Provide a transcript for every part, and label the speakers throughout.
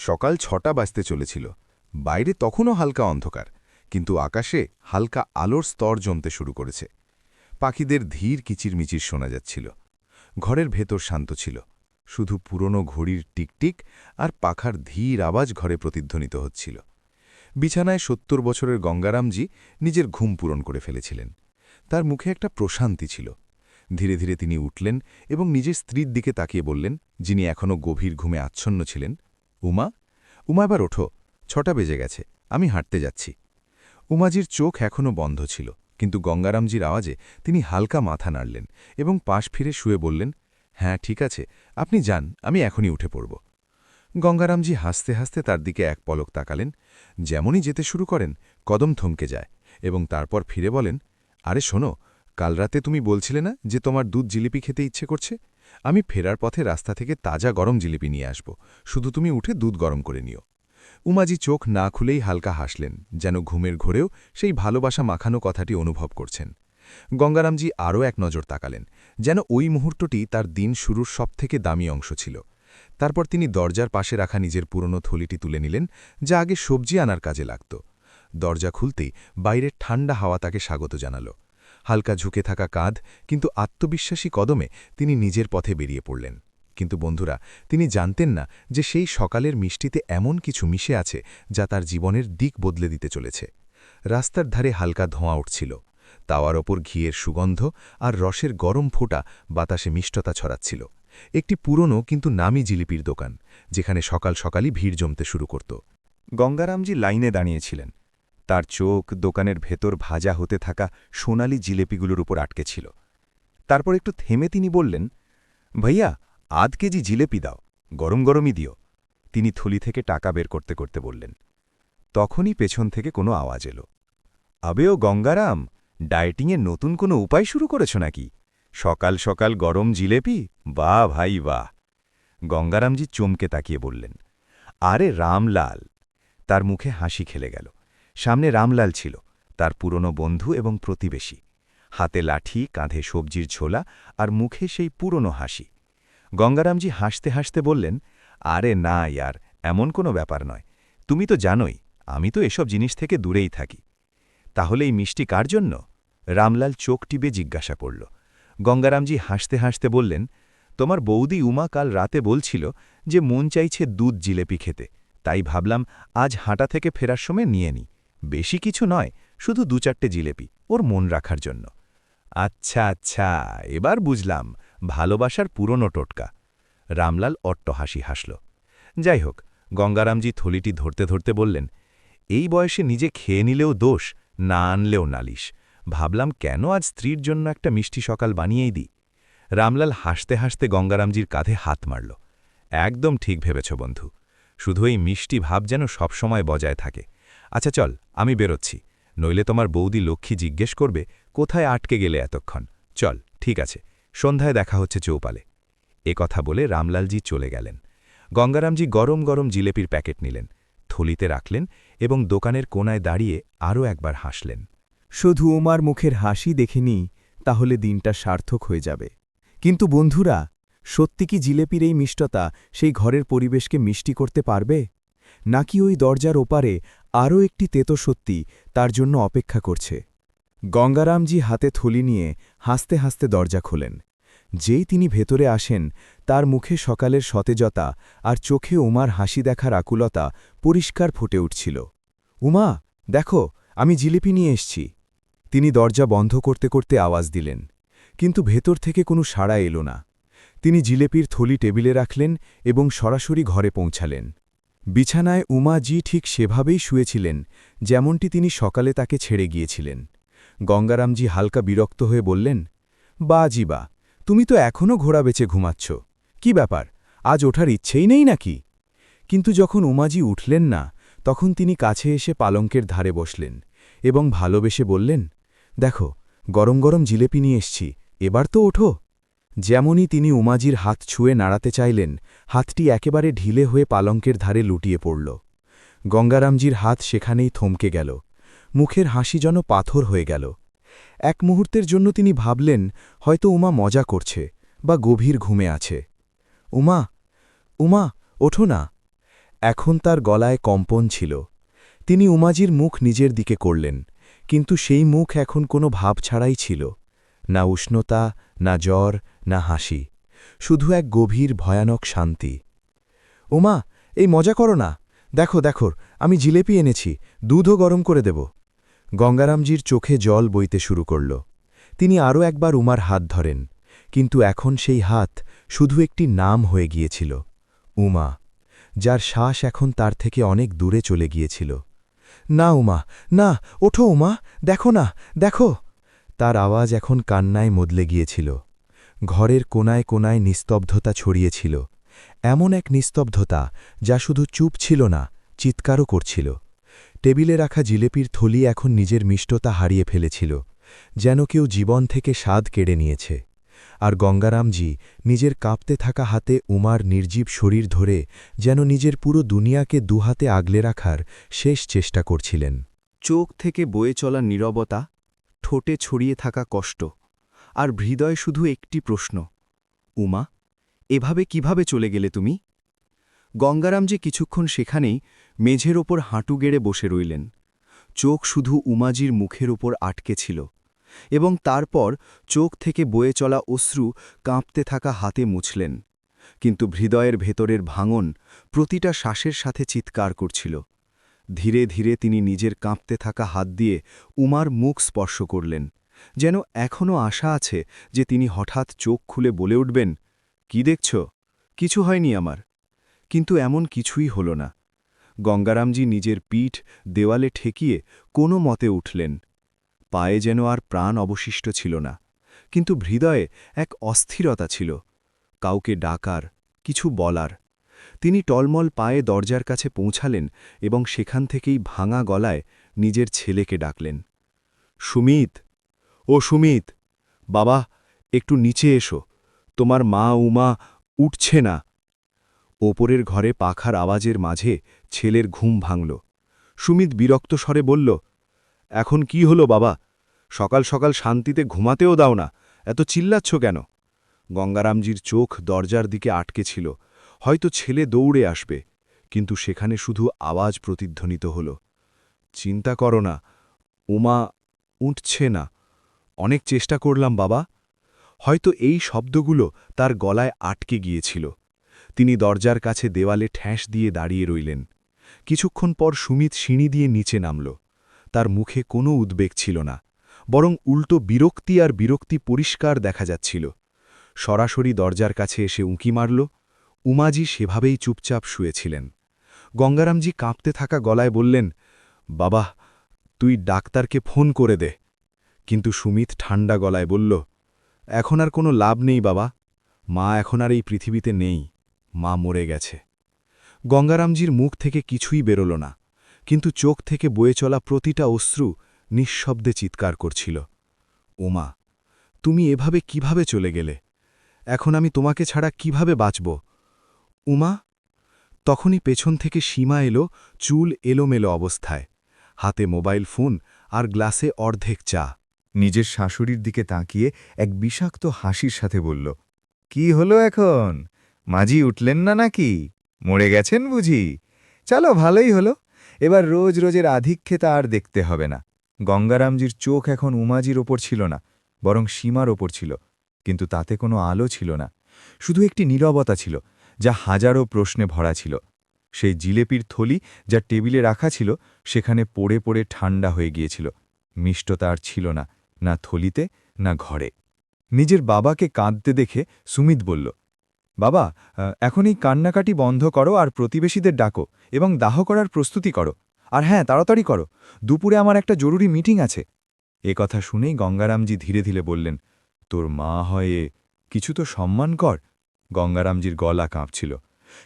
Speaker 1: সকাল ৬টা বাজতে চলেছিল। বাইরে তখনও হালকা অন্ধকার, কিন্তু আকাশে হালকা আলোর স্তর জমতে শুরু করেছে। পাখিদের ধীর কিচিরমিচির শোনা যাচ্ছিল। ঘরের ভেতর শান্ত ছিল, শুধু পুরনো ঘড়ির টিকটিক আর পাখার ধীর আওয়াজ ঘরে প্রতিধ্বনিত হচ্ছিল। বিছানায় ৭০ বছরের গঙ্গারামজি নিজের ঘুম পূরণ করে ফেলেছিলেন। তার মুখে একটা প্রশান্তি ছিল। ধীরে ধীরে তিনি উঠলেন এবং নিজের স্ত্রীর দিকে তাকিয়ে বললেন, যিনি এখনও গভীর ঘুমে আচ্ছন্ন ছিলেন, উমা, উমা এবার ওঠো, ৬টা বেজে গেছে, আমি হাঁটতে যাচ্ছি। উমাজির চোখ এখনও বন্ধ ছিল, কিন্তু গঙ্গারামজির আওয়াজে তিনি হালকা মাথা নাড়লেন এবং পাশ ফিরে শুয়ে বললেন, হ্যাঁ ঠিক আছে, আপনি যান, আমি এখনই উঠে পড়ব। গঙ্গারামজি হাসতে হাসতে তার দিকে এক পলক তাকালেন। যেমনই যেতে শুরু করেন, কদম থমকে যায় এবং তারপর ফিরে বলেন, আরে শোনো, কাল রাতে তুমি বলছিলে না যে তোমার দুধ জিলিপি খেতে ইচ্ছে করছে? আমি ফেরার পথে রাস্তা থেকে তাজা গরম জিলিপি নিয়ে আসব, শুধু তুমি উঠে দুধ গরম করে নিও। উমাজি চোখ না খুলেই হালকা হাসলেন, যেন ঘুমের ঘোরেও সেই ভালোবাসা মাখানো কথাটি অনুভব করছেন। গঙ্গারামজি আরও এক নজর তাকালেন, যেন ওই মুহূর্তটি তার দিন শুরুর সবথেকে দামি অংশ ছিল। তারপর তিনি দরজার পাশে রাখা নিজের পুরনো থলিটি তুলে নিলেন, যা আগে সবজি আনার কাজে লাগত। দরজা খুলতেই বাইরের ঠান্ডা হাওয়া তাকে স্বাগত জানাল। হালকা ঝুঁকে থাকা কাঁধ, কিন্তু আত্মবিশ্বাসী কদমে তিনি নিজের পথে বেরিয়ে পড়লেন। কিন্তু বন্ধুরা, তিনি জানতেন না যে সেই সকালের মিষ্টিতে এমন কিছু মিশে আছে যা তার জীবনের দিক বদলে দিতে চলেছে। রাস্তার ধারে হালকা ধোঁয়া উঠছিল, তাওয়ার ওপর ঘিয়ের সুগন্ধ আর রসের গরম ফোঁটা বাতাসে মিষ্টতা ছড়াচ্ছিল। একটি পুরনো কিন্তু নামী জিলিপির দোকান, যেখানে সকাল সকালই ভিড় জমতে শুরু করত। গঙ্গারামজি লাইনে দাঁড়িয়েছিলেন। তার চোখ দোকানের ভেতর ভাজা হতে থাকা সোনালি জিলেপিগুলোর উপর আটকে ছিল। তারপর একটু থেমে তিনি বললেন, ভাইয়া, আধ কেজি জিলেপি দাও, গরম গরমই দিও। তিনি থলি থেকে টাকা বের করতে করতে বললেন। তখনই পেছন থেকে কোনো আওয়াজ এলো, আবেও গঙ্গারাম, ডায়েটিংয়ের নতুন কোনো উপায় শুরু করেছ নাকি? সকাল সকাল গরম জিলেপি, বাহ ভাই বাহ। গঙ্গারামজি চমকে তাকিয়ে বললেন, আরে রামলাল। তার মুখে হাসি খেলে গেল। সামনে রামলাল ছিল, তার পুরনো বন্ধু এবং প্রতিবেশী। হাতে লাঠি, কাঁধে সবজির ঝোলা আর মুখে সেই পুরনো হাসি। গঙ্গারামজি হাসতে হাসতে বললেন, আরে না ইয়ার, এমন কোনো ব্যাপার নয়। তুমি তো জানোই, আমি তো এসব জিনিস থেকে দূরেই থাকি। তাহলে এই মিষ্টি কার জন্য? রামলাল চোখ টিপে জিজ্ঞাসা করল। গঙ্গারামজি হাসতে হাসতে বললেন, তোমার বৌদি উমা কাল রাতে বলছিল যে মন চাইছে দুধ জিলেপি খেতে, তাই ভাবলাম আজ হাঁটা থেকে ফেরার সময় নিয়ে নিই। বেশি কিছু নয়, শুধু ২-৪টে জিলেপি, ওর মন রাখার জন্য। আচ্ছা আচ্ছা, এবার বুঝলাম, ভালোবাসার পুরনো টোটকা। রামলাল অট্টহাসি হাসল। যাই হোক, গঙ্গারামজি থলিটি ধরতে ধরতে বললেন, এই বয়সে নিজে খেয়ে নিলেও দোষ, না আনলেও নালিশ। ভাবলাম কেন আজ স্ত্রীর জন্য একটা মিষ্টি সকাল বানিয়েই দিই। রামলাল হাসতে হাসতে গঙ্গারামজির কাঁধে হাত মারল। একদম ঠিক ভেবেছ বন্ধু, শুধু এই মিষ্টি ভাব যেন সবসময় বজায় থাকে। আচ্ছা চল, আমি বেরোচ্ছি, নইলে তোমার বৌদি লক্ষ্মী জিজ্ঞেস করবে কোথায় আটকে গেলে এতক্ষণ। চল, ঠিক আছে, সন্ধ্যায় দেখা হচ্ছে চৌপালে। এ কথা বলে রামলালজি চলে গেলেন। গঙ্গারামজি গরম গরম জিলেপির প্যাকেট নিলেন, থলিতে রাখলেন এবং দোকানের কোনায় দাঁড়িয়ে আরও একবার হাসলেন।
Speaker 2: শুধু উমার মুখের হাসি দেখে নিই, তাহলে দিনটা সার্থক হয়ে যাবে। কিন্তু বন্ধুরা, সত্যি কি জিলেপির এই মিষ্টতা সেই ঘরের পরিবেশকে মিষ্টি করতে পারবে? নাকি ওই দরজার ওপারে আরও একটি তেতো সত্যি তার জন্য অপেক্ষা করছে? গঙ্গারামজি হাতে থলি নিয়ে হাসতে হাসতে দরজা খোলেন। যেই তিনি ভেতরে আসেন, তার মুখে সকালের সতেজতা আর চোখে উমার হাসি দেখার আকুলতা পরিষ্কার ফুটে উঠছিল। উমা, দেখো, আমি জিলিপি নিয়ে এসছি। তিনি দরজা বন্ধ করতে করতে আওয়াজ দিলেন, কিন্তু ভেতর থেকে কোনো সাড়া এলো না। তিনি জিলেপির থলি টেবিলে রাখলেন এবং সরাসরি ঘরে পৌঁছালেন। বিছানায় উমাজি ঠিক সেভাবেই শুয়েছিলেন, যেমনটি তিনি সকালে তাকে ছেড়ে গিয়েছিলেন। গঙ্গারামজি হালকা বিরক্ত হয়ে বললেন, বাজিবা, তুমি তো এখনও ঘোড়া বেচে ঘুমাচ্ছ। কি ব্যাপার, আজ ওঠার ইচ্ছেই নেই নাকি? কিন্তু যখন উমাজি উঠলেন না, তখন তিনি কাছে এসে পালঙ্কের ধারে বসলেন এবং ভালোবেসে বললেন, দেখো, গরম গরম জিলেপি নিয়ে এসছি, এবার তো ওঠো। যেমনই তিনি উমাজির হাত ছুঁয়ে নাড়াতে চাইলেন, হাতটি একেবারে ঢিলে হয়ে পালঙ্কের ধারে লুটিয়ে পড়ল। গঙ্গারামজির হাত সেখানেই থমকে গেল, মুখের হাসি যেন পাথর হয়ে গেল। এক মুহূর্তের জন্য তিনি ভাবলেন হয়তো উমা মজা করছে বা গভীর ঘুমে আছে। উমা, উমা, ওঠো না। এখন তার গলায় কম্পন ছিল। তিনি উমাজির মুখ নিজের দিকে করলেন, কিন্তু সেই মুখ এখন কোনো ভাব ছাড়াই ছিল, না উষ্ণতা, না জ্বর, না হাসি, শুধু এক গভীর ভয়ানক শান্তি। উমা, এই মজা করো না, দেখো দেখো, আমি জিলেপি এনেছি, দুধও গরম করে দেব। গঙ্গারামজির চোখে জল বইতে শুরু করল। তিনি আরও একবার উমার হাত ধরেন, কিন্তু এখন সেই হাত শুধু একটি নাম হয়ে গিয়েছিল, উমা, যার শ্বাস এখন তার থেকে অনেক দূরে চলে গিয়েছিল। না উমা, না, ওঠো উমা, দেখো না, দেখো। তার আওয়াজ এখন কান্নায় মদলে গিয়েছিল। ঘরের কোনায় কোনায় নিস্তব্ধতা ছড়িয়েছিল, এমন এক নিস্তব্ধতা যা শুধু চুপ ছিল না, চিৎকারও করছিল। টেবিলে রাখা জিলেপির থলি এখন নিজের মিষ্টতা হারিয়ে ফেলেছিল, যেন কেউ জীবন থেকে স্বাদ কেড়ে নিয়েছে। আর গঙ্গারামজি নিজের কাঁপতে থাকা হাতে উমার নির্জীব শরীর ধরে যেন নিজের পুরো দুনিয়াকে দুহাতে আগলে রাখার শেষ চেষ্টা করছিলেন। চোখ থেকে বয়ে চলা নীরবতা, ঠোঁটে ছড়িয়ে থাকা কষ্ট, আর হৃদয়ে শুধু একটি প্রশ্ন, উমা, এভাবে কিভাবে চলে গেলে তুমি? গঙ্গারামজি কিছুক্ষণ সেখানেই মেঝের ওপর হাঁটু গেড়ে বসে রইলেন। চোখ শুধু উমাজির মুখের ওপর আটকে ছিল, এবং তারপর চোখ থেকে বয়ে চলা অশ্রু কাঁপতে থাকা হাতে মুছলেন। কিন্তু হৃদয়ের ভেতরের ভাঙন প্রতিটা শ্বাসের সাথে চিৎকার করছিল। ধীরে ধীরে তিনি নিজের কাঁপতে থাকা হাত দিয়ে উমার মুখ স্পর্শ করলেন, যেন এখনও আশা আছে যে তিনি হঠাৎ চোখ খুলে বলে উঠবেন, কি দেখছ? কিছু হয়নি আমার। কিন্তু এমন কিছুই হল না। গঙ্গারামজি নিজের পিঠ দেওয়ালে ঠেকিয়ে কোনো মতে উঠলেন। পায়ে যেন আর প্রাণ অবশিষ্ট ছিল না, কিন্তু হৃদয়ে এক অস্থিরতা ছিল, কাউকে ডাকার, কিছু বলার। তিনি টলমল পায়ে দরজার কাছে পৌঁছালেন এবং সেখান থেকেই ভাঙা গলায় নিজের ছেলেকে ডাকলেন, সুমিত, ও সুমিত, বাবা, একটু নিচে এসো, তোমার মা উমা উঠছে না। ওপরের ঘরে পাখার আওয়াজের মাঝে ছেলের ঘুম ভাঙল। সুমিত বিরক্ত স্বরে বলল, এখন কি হলো বাবা? সকাল সকাল শান্তিতে ঘুমাতেও দাও না, এত চিল্লাচ্ছ কেন? গঙ্গারামজির চোখ দরজার দিকে আটকে ছিল, হয়তো ছেলে দৌড়ে আসবে, কিন্তু সেখানে শুধু আওয়াজ প্রতিধ্বনিত হল, চিন্তা করো না, উমা উঠছে না। অনেক চেষ্টা করলাম বাবা। হয়তো এই শব্দগুলো তার গলায় আটকে গিয়েছিল। তিনি দরজার কাছে দেওয়ালে ঠ্যাঁস দিয়ে দাঁড়িয়ে রইলেন। কিছুক্ষণ পর সুমিত সিঁড়ি দিয়ে নিচে নামল। তার মুখে কোনো উদ্বেগ ছিল না, বরং উল্টো বিরক্তি আর বিরক্তি পরিষ্কার দেখা যাচ্ছিল। সরাসরি দরজার কাছে এসে উঁকি মারল। উমাজি সেভাবেই চুপচাপ শুয়েছিলেন। গঙ্গারামজি কাঁপতে থাকা গলায় বললেন, বাবা, তুই ডাক্তারকে ফোন করে দে। কিন্তু সুমিত ঠান্ডা গলায় বলল, এখন আর কোনো লাভ নেই বাবা, মা এখন আর এই পৃথিবীতে নেই, মা মরে গেছে। গঙ্গারামজির মুখ থেকে কিছুই বেরোল না, কিন্তু চোখ থেকে বয়ে চলা প্রতিটা অশ্রু নিঃশব্দে চিৎকার করছিল, ওমা, তুমি এভাবে কিভাবে চলে গেলে? এখন আমি তোমাকে ছাড়া কিভাবে বাঁচব? উমা? তখনই পেছন থেকে সীমা এলো, চুল এলোমেলো অবস্থায়, হাতে মোবাইল ফোন আর গ্লাসে অর্ধেক চা।
Speaker 3: নিজের শাশুড়ির দিকে তাকিয়ে এক বিষাক্ত হাসির সাথে বলল, কি হলো এখন? মাঝি উঠলেন না নাকি? মরে গেছেন বুঝি? চলো, ভালোই হলো, এবার রোজ রোজের আধিক্যতা আর দেখতে হবে না। গঙ্গারামজির চোখ এখন উমাজির ওপর ছিল না, বরং সীমার ওপর ছিল, কিন্তু তাতে কোনো আলো ছিল না, শুধু একটি নীরবতা ছিল যা হাজারো প্রশ্নে ভরা ছিল। সেই জিলেপির থলি যা টেবিলে রাখা ছিল সেখানে পড়ে পড়ে ঠান্ডা হয়ে গিয়েছিল, মিষ্টতা আর ছিল না, না থলিতে না ঘরে। নিজের বাবাকে কাঁদতে দেখে সুমিত বলল, বাবা, এখন এই কান্নাকাটি বন্ধ করো আর প্রতিবেশীদের ডাকো এবং দাহ করার প্রস্তুতি করো। আর হ্যাঁ, তাড়াতাড়ি করো, দুপুরে আমার একটা জরুরি মিটিং আছে। এ কথা শুনেই গঙ্গারামজি ধীরে ধীরে বললেন, তোর মা হয়ে কিছু তো সম্মান কর। গঙ্গারামজির গলা কাঁপছিল,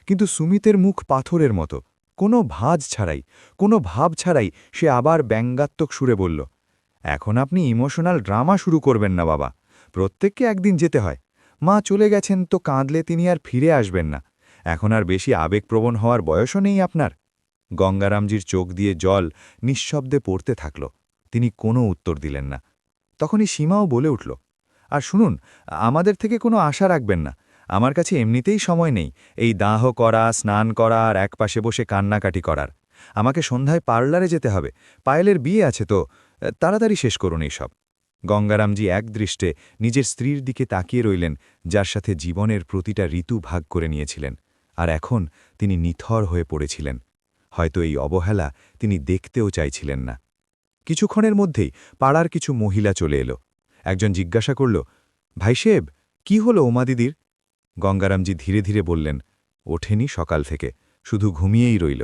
Speaker 3: কিন্তু সুমিতের মুখ পাথরের মতো, কোনো ভাঁজ ছাড়াই, কোনো ভাব ছাড়াই সে আবার ব্যঙ্গাত্মক সুরে বলল, এখন আপনি ইমোশনাল ড্রামা শুরু করবেন না বাবা, প্রত্যেককে একদিন যেতে হয়। মা চলে গেছেন তো কাঁদলে তিনি আর ফিরে আসবেন না, এখন আর বেশি আবেগপ্রবণ হওয়ার বয়সও নেই আপনার। গঙ্গারামজির চোখ দিয়ে জল নিঃশব্দে পড়তে থাকল, তিনি কোনো উত্তর দিলেন না। তখনই সীমাও বলে উঠল, আর শুনুন, আমাদের থেকে কোনো আশা রাখবেন না, আমার কাছে এমনিতেই সময় নেই এই দাহ করা, স্নান করা আর একপাশে বসে কান্নাকাটি করার। আমাকে সন্ধ্যায় পার্লারে যেতে হবে, পায়েলের বিয়ে আছে তো, তাড়াতাড়ি শেষ করুন এইসব। গঙ্গারামজি একদৃষ্টে নিজের স্ত্রীর দিকে তাকিয়ে রইলেন, যার সাথে জীবনের প্রতিটা ঋতু ভাগ করে নিয়েছিলেন, আর এখন তিনি নিথর হয়ে পড়েছিলেন। হয়তো এই অবহেলা তিনি দেখতেও চাইছিলেন না। কিছুক্ষণের মধ্যেই পাড়ার কিছু মহিলা চলে এলো। একজন জিজ্ঞাসা করল, ভাইসেব, কি হলো উমাদিদির? গঙ্গারামজি ধীরে ধীরে বললেন, ওঠেনি সকাল থেকে, শুধু ঘুমিয়েই রইল।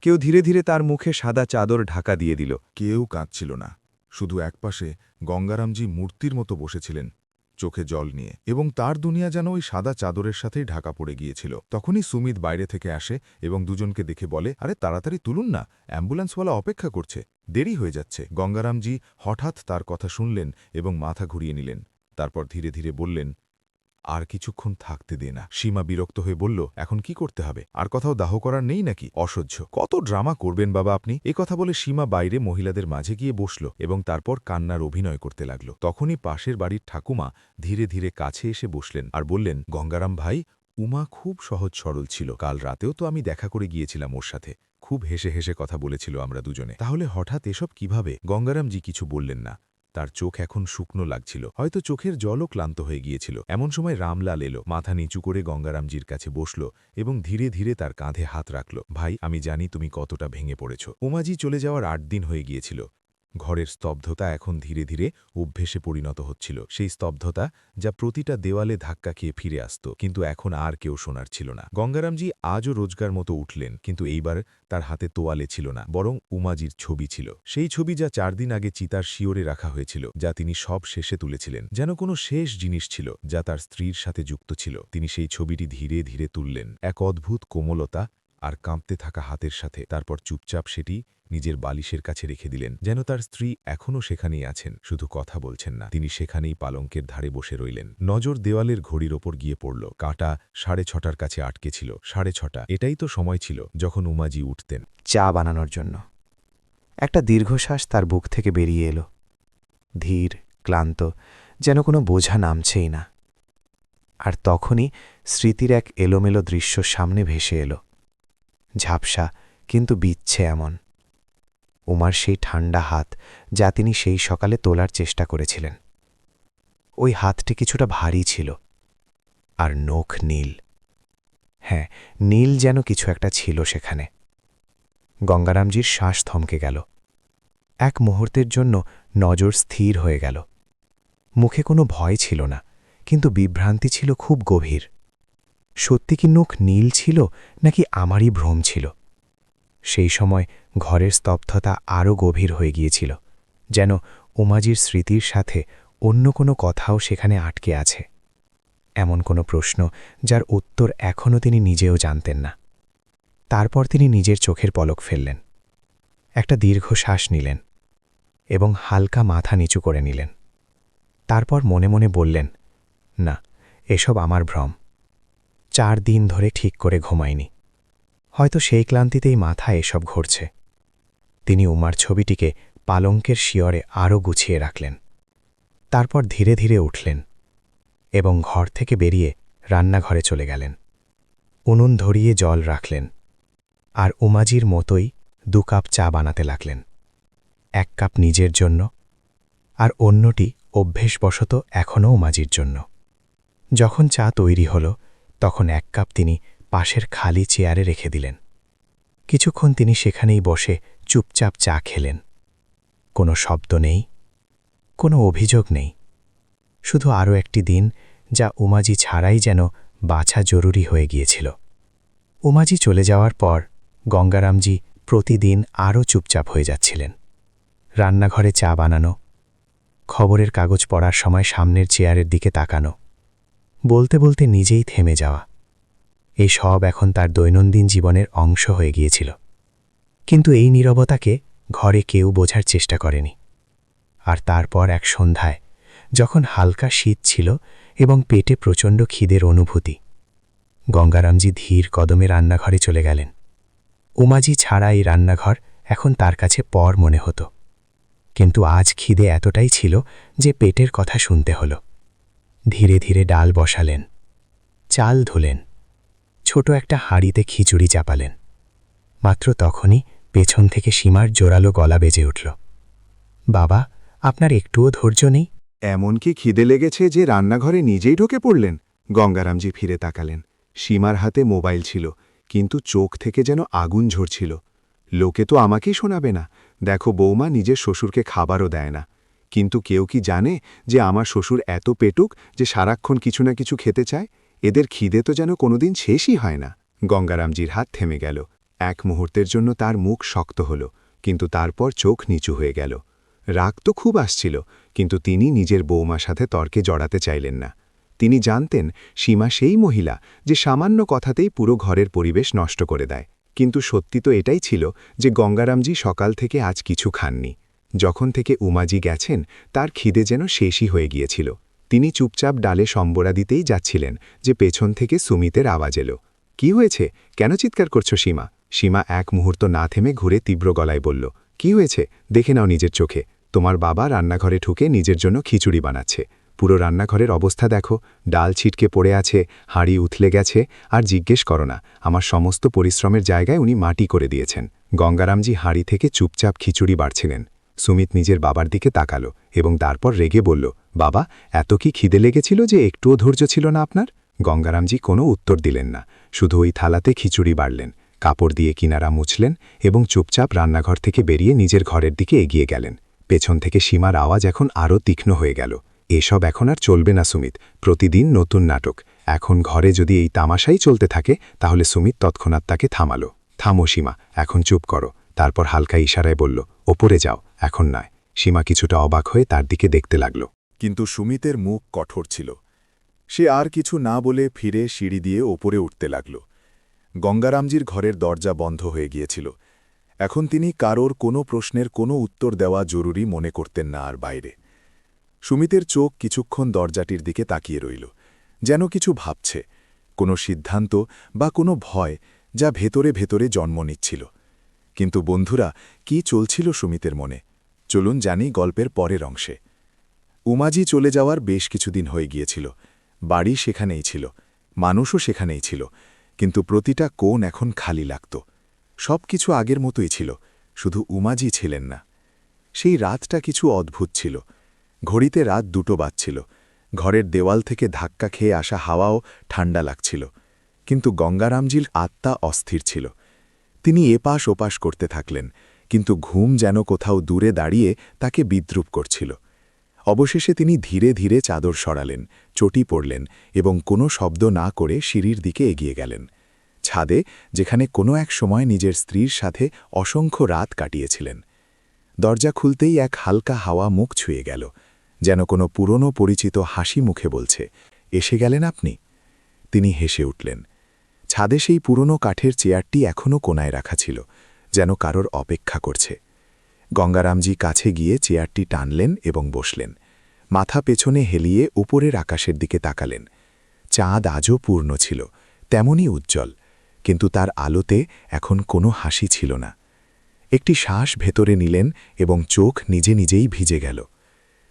Speaker 3: কেউ ধীরে ধীরে তার মুখে সাদা চাদর ঢাকা দিয়ে দিল।
Speaker 4: কেউ কাঁদছিল না, শুধু একপাশে গঙ্গারামজি মূর্তির মতো বসেছিলেন, চোখে জল নিয়ে, এবং তার দুনিয়া যেন ওই সাদা চাদরের সাথেই ঢাকা পড়ে গিয়েছিল। তখনই সুমিত বাইরে থেকে আসে এবং দুজনকে দেখে বলে, আরে তাড়াতাড়ি তুলুন না, অ্যাম্বুলেন্সওয়ালা অপেক্ষা করছে, দেরি হয়ে যাচ্ছে। গঙ্গারামজি হঠাৎ তার কথা শুনলেন এবং মাথা ঘুরিয়ে নিলেন। তারপর ধীরে ধীরে বললেন, আর কিছুক্ষণ থাকতে দে না। সীমা বিরক্ত হয়ে বলল, এখন কি করতে হবে? আর কোথাও দাহ করার নেই নাকি? অসহ্য, কত ড্রামা করবেন বাবা আপনি? কথা বলে সীমা বাইরে মহিলাদের মাঝে গিয়ে বসল এবং তারপর কান্নার অভিনয় করতে লাগল। তখনই পাশের বাড়ির ঠাকুমা ধীরে ধীরে কাছে এসে বসলেন আর বললেন, গঙ্গারাম ভাই, উমা খুব সহজ সরল ছিল, কাল রাতেও তো আমি দেখা করে গিয়েছিলাম ওর সাথে, খুব হেসে হেসে কথা বলেছিল আমরা দুজনে। তাহলে হঠাৎ এসব কিভাবে? গঙ্গারামজি কিছু বললেন না। তার চোখ এখন শুকনো লাগছিল, হয়তো চোখের জলও ক্লান্ত হয়ে গিয়েছিল। এমন সময় রামলাল এলো, মাথা নিচু করে গঙ্গারামজির কাছে বসল এবং ধীরে ধীরে তার কাঁধে হাত রাখল। ভাই, আমি জানি তুমি কতটা ভেঙে পড়েছ। উমাজি চলে যাওয়ার ৮ দিন হয়ে গিয়েছিল। ঘরের স্তব্ধতা এখন ধীরে ধীরে অভ্যেসে পরিণত হচ্ছিল, সেই স্তব্ধতা যা প্রতিটা দেওয়ালে ধাক্কা খেয়ে ফিরে আসত, কিন্তু এখন আর কেউ শোনার ছিল না। গঙ্গারামজি আজও রোজগার মতো উঠলেন, কিন্তু এইবার তার হাতে তোয়ালে ছিল না, বরং উমাজির ছবি ছিল। সেই ছবি যা ৪ দিন আগে চিতার শিওরে রাখা হয়েছিল, যা তিনি সব শেষে তুলেছিলেন, যেন কোনো শেষ জিনিস ছিল যা তার স্ত্রীর সাথে যুক্ত ছিল। তিনি সেই ছবিটি ধীরে ধীরে তুললেন, এক অদ্ভুত কোমলতা আর কাঁপতে থাকা হাতের সাথে। তারপর চুপচাপ সেটি নিজের বালিশের কাছে রেখে দিলেন, যেন তার স্ত্রী এখনও সেখানেই আছেন, শুধু কথা বলছেন না। তিনি সেখানেই পালঙ্কের ধারে বসে রইলেন। নজর দেওয়ালের ঘড়ির ওপর গিয়ে পড়ল। কাঁটা 6:30টার কাছে আটকে ছিল। 6:30, এটাই তো সময় ছিল যখন উমাজি উঠতেন
Speaker 2: চা বানানোর জন্য। একটা দীর্ঘশ্বাস তার বুক থেকে বেরিয়ে এলো, ধীর, ক্লান্ত, যেন কোনো বোঝা নামছেই না। আর তখনই স্মৃতির এক এলোমেলো দৃশ্য সামনে ভেসে এলো, ঝাপসা কিন্তু বিচ্ছে এমন। উমার সেই ঠান্ডা হাত, যা তিনি সেই সকালে তোলার চেষ্টা করেছিলেন। ওই হাতটি কিছুটা ভারী ছিল, আর নখ নীল। হ্যাঁ, নীল যেন কিছু একটা ছিল সেখানে। গঙ্গারামজির শ্বাস থমকে গেল। এক মুহূর্তের জন্য নজর স্থির হয়ে গেল। মুখে কোনো ভয় ছিল না, কিন্তু বিভ্রান্তি ছিল খুব গভীর। সত্যি কি নখ নীল ছিল, নাকি আমারই ভ্রম ছিল? সেই সময় ঘরের স্তব্ধতা আরও গভীর হয়ে গিয়েছিল, যেন উমাজির স্মৃতির সাথে অন্য কোনো কথাও সেখানে আটকে আছে। এমন কোনো প্রশ্ন যার উত্তর এখনও তিনি নিজেও জানতেন না। তারপর তিনি নিজের চোখের পলক ফেললেন, একটা দীর্ঘ শ্বাস নিলেন এবং হালকা মাথা নিচু করে নিলেন। তারপর মনে মনে বললেন, না, এসব আমার ভ্রম। 4 দিন ধরে ঠিক করে ঘুমাইনি, হয়তো সেই ক্লান্তিতেই মাথা এসব ঘুরছে। তিনি উমার ছবিটিকে পালঙ্কের শিয়রে আরও গুছিয়ে রাখলেন। তারপর ধীরে ধীরে উঠলেন এবং ঘর থেকে বেরিয়ে রান্নাঘরে চলে গেলেন। উনুন ধরিয়ে জল রাখলেন আর উমাজির মতোই 2 কাপ চা বানাতে লাগলেন। 1 কাপ নিজের জন্য আর অন্যটি অভ্যেসবশত এখনও উমাজির জন্য। যখন চা তৈরি হল, তখন 1 কাপ তিনি পাশের খালি চেয়ারে রেখে দিলেন। কিছুক্ষণ তিনি সেখানেই বসে চুপচাপ চা খেলেন। কোনো শব্দ নেই, কোনো অভিযোগ নেই, শুধু আরও একটি দিন যা উমাজি ছাড়াই যেন বাছা জরুরি হয়ে গিয়েছিল। উমাজি চলে যাওয়ার পর গঙ্গারামজি প্রতিদিন আরও চুপচাপ হয়ে যাচ্ছিলেন। রান্নাঘরে চা বানানো, খবরের কাগজ পড়ার সময় সামনের চেয়ারের দিকে তাকানো, বলতে বলতে নিজেই থেমে যাওয়া, এই সব এখন তার দৈনন্দিন জীবনের অংশ হয়ে গিয়েছিল। কিন্তু এই নীরবতাকে ঘরে কেউ বোঝার চেষ্টা করেনি। আর তারপর এক সন্ধ্যায়, যখন হালকা শীত ছিল এবং পেটে প্রচণ্ড খিদের অনুভূতি, গঙ্গারামজি ধীর কদমে রান্নাঘরে চলে গেলেন। উমাজি ছাড়া এই রান্নাঘর এখন তার কাছে পর মনে হতো, কিন্তু আজ খিদে এতটাই ছিল যে পেটের কথা শুনতে হল। ধীরে ধীরে ডাল বসালেন,
Speaker 5: চাল ধুলেন, ছোট একটা হাঁড়িতে খিচুড়ি চাপালেন। মাত্র তখনই পেছন থেকে সীমার জোরালো গলা বেজে উঠল। বাবা, আপনার একটুও ধৈর্য নেই?
Speaker 6: এমনকি খিদে লেগেছে যে রান্নাঘরে নিজেই ঢুকে পড়লেন? গঙ্গারামজি ফিরে তাকালেন। সীমার হাতে মোবাইল ছিল, কিন্তু চোখ থেকে যেন আগুন ঝরছিল। লোকে তো আমাকেই শোনাবে না, দেখো বৌমা নিজের শ্বশুরকে খাবারও দেয় না। কিন্তু কেউ কি জানে যে আমার শ্বশুর এত পেটুক যে সারাক্ষণ কিছু না কিছু খেতে চায়? এদের খিদে তো যেন কোনোদিন শেষই হয় না। গঙ্গারামজির হাত থেমে গেল। এক মুহূর্তের জন্য তার মুখ শক্ত হল, কিন্তু তারপর চোখ নিচু হয়ে গেল। রাগ তো খুব আসছিল, কিন্তু তিনি নিজের বৌমার সাথে তর্কে জড়াতে চাইলেন না। তিনি জানতেন সীমা সেই মহিলা যে সামান্য কথাতেই পুরো ঘরের পরিবেশ নষ্ট করে দেয়। কিন্তু সত্যি তো এটাই ছিল যে গঙ্গারামজি সকাল থেকে আজ কিছু খাননি। যখন থেকে উমাজি গেছেন তার খিদে যেন শেষই হয়ে গিয়েছিল। তিনি চুপচাপ ডালে সম্বরা দিতেই যাচ্ছিলেন যে পেছন থেকে সুমিতের আওয়াজ এলো। কি হয়েছে? কেন চিৎকার করছো সীমা? সীমা এক মুহূর্ত না থেমে ঘুরে তীব্র গলায় বলল, কি হয়েছে? দেখে নাও নিজের চোখে। তোমার বাবা রান্নাঘরে ঢুকে নিজের জন্য খিচুড়ি বানাচ্ছে। পুরো রান্নাঘরের অবস্থা দেখো, ডাল ছিটকে পড়ে আছে, হাঁড়ি উথলে গেছে, আর জিজ্ঞেস করো না, আমার সমস্ত পরিশ্রমের জায়গায় উনি মাটি করে দিয়েছেন। গঙ্গারামজি হাঁড়ি থেকে চুপচাপ খিচুড়ি বাড়ছিলেন। সুমিত নিজের বাবার দিকে তাকালো এবং তারপর রেগে বলল, বাবা, এত কি খিদে লেগেছিল যে একটুও ধৈর্য ছিল না আপনার? গঙ্গারামজি কোনো উত্তর দিলেন না, শুধু ওই থালাতে খিচুড়ি বাড়লেন, কাপড় দিয়ে কিনারা মুছলেন এবং চুপচাপ রান্নাঘর থেকে বেরিয়ে নিজের ঘরের দিকে এগিয়ে গেলেন। পেছন থেকে সীমার আওয়াজ এখন আরও তীক্ষ্ণ হয়ে গেল, এসব এখন আর চলবে না সুমিত, প্রতিদিন নতুন নাটক। এখন ঘরে যদি এই তামাশাই চলতে থাকে তাহলে সুমিত তৎক্ষণাৎ তাকে থামালো। থামো সীমা, এখন চুপ করো। তারপর হালকা ইশারায় বলল, ওপরে যাও, এখন নয়। সীমা কিছুটা অবাক হয়ে তার দিকে দেখতে লাগল।
Speaker 4: কিন্তু সুমিতের মুখ কঠোর ছিল। সে আর কিছু না বলে ফিরে সিঁড়ি দিয়ে ওপরে উঠতে লাগল। গঙ্গারামজির ঘরের দরজা বন্ধ হয়ে গিয়েছিল। এখন তিনি কারোর কোনো প্রশ্নের কোনো উত্তর দেওয়া জরুরি মনে করতেন না আর বাইরে। সুমিতের চোখ কিছুক্ষণ দরজাটির দিকে তাকিয়ে রইল, যেন কিছু ভাবছে, কোনো সিদ্ধান্ত বা কোনো ভয় যা ভেতরে ভেতরে জন্ম নিচ্ছিল। কিন্তু বন্ধুরা, কি চলছিল সুমিতের মনে? চলুন জানি গল্পের পরের অংশে। উমাজি চলে যাওয়ার বেশ কিছুদিন হয়ে গিয়েছিল। বাড়ি সেখানেই ছিল, মানুষও সেখানেই ছিল, কিন্তু প্রতিটা কোণ এখন খালি লাগত। সব কিছু আগের মতোই ছিল, শুধু উমাজি ছিলেন না। সেই রাতটা কিছু অদ্ভুত ছিল। ঘড়িতে রাত 2টো বাজছিল। ঘরের দেওয়াল থেকে ধাক্কা খেয়ে আসা হাওয়াও ঠান্ডা লাগছিল। কিন্তু গঙ্গারামজির আত্মা অস্থির ছিল। তিনি এপাশ ওপাশ করতে থাকলেন, কিন্তু ঘুম যেন কোথাও দূরে দাঁড়িয়ে তাকে বিদ্রুপ করছিল। অবশেষে তিনি ধীরে ধীরে চাদর সরালেন, চটি পড়লেন এবং কোনো শব্দ না করে সিঁড়ির দিকে এগিয়ে গেলেন। ছাদে, যেখানে কোনো এক সময় নিজের স্ত্রীর সাথে অসংখ্য রাত কাটিয়েছিলেন। দরজা খুলতেই এক হালকা হাওয়া মুখ ছুঁয়ে গেল, যেন কোনো পুরনো পরিচিত হাসি মুখে বলছে, এসে গেলেন আপনি। তিনি হেসে উঠলেন। ছাদে সেই পুরনো কাঠের চেয়ারটি এখনও কোনায় রাখা ছিল, যেন কারোর অপেক্ষা করছে। গঙ্গারামজি কাছে গিয়ে চেয়ারটি টানলেন এবং বসলেন। মাথা পেছনে হেলিয়ে উপরের আকাশের দিকে তাকালেন। চাঁদ আজও পূর্ণ ছিল, তেমনই উজ্জ্বল, কিন্তু তার আলোতে এখন কোনো হাসি ছিল না। একটি শ্বাস ভেতরে নিলেন এবং চোখ নিজে নিজেই ভিজে গেল।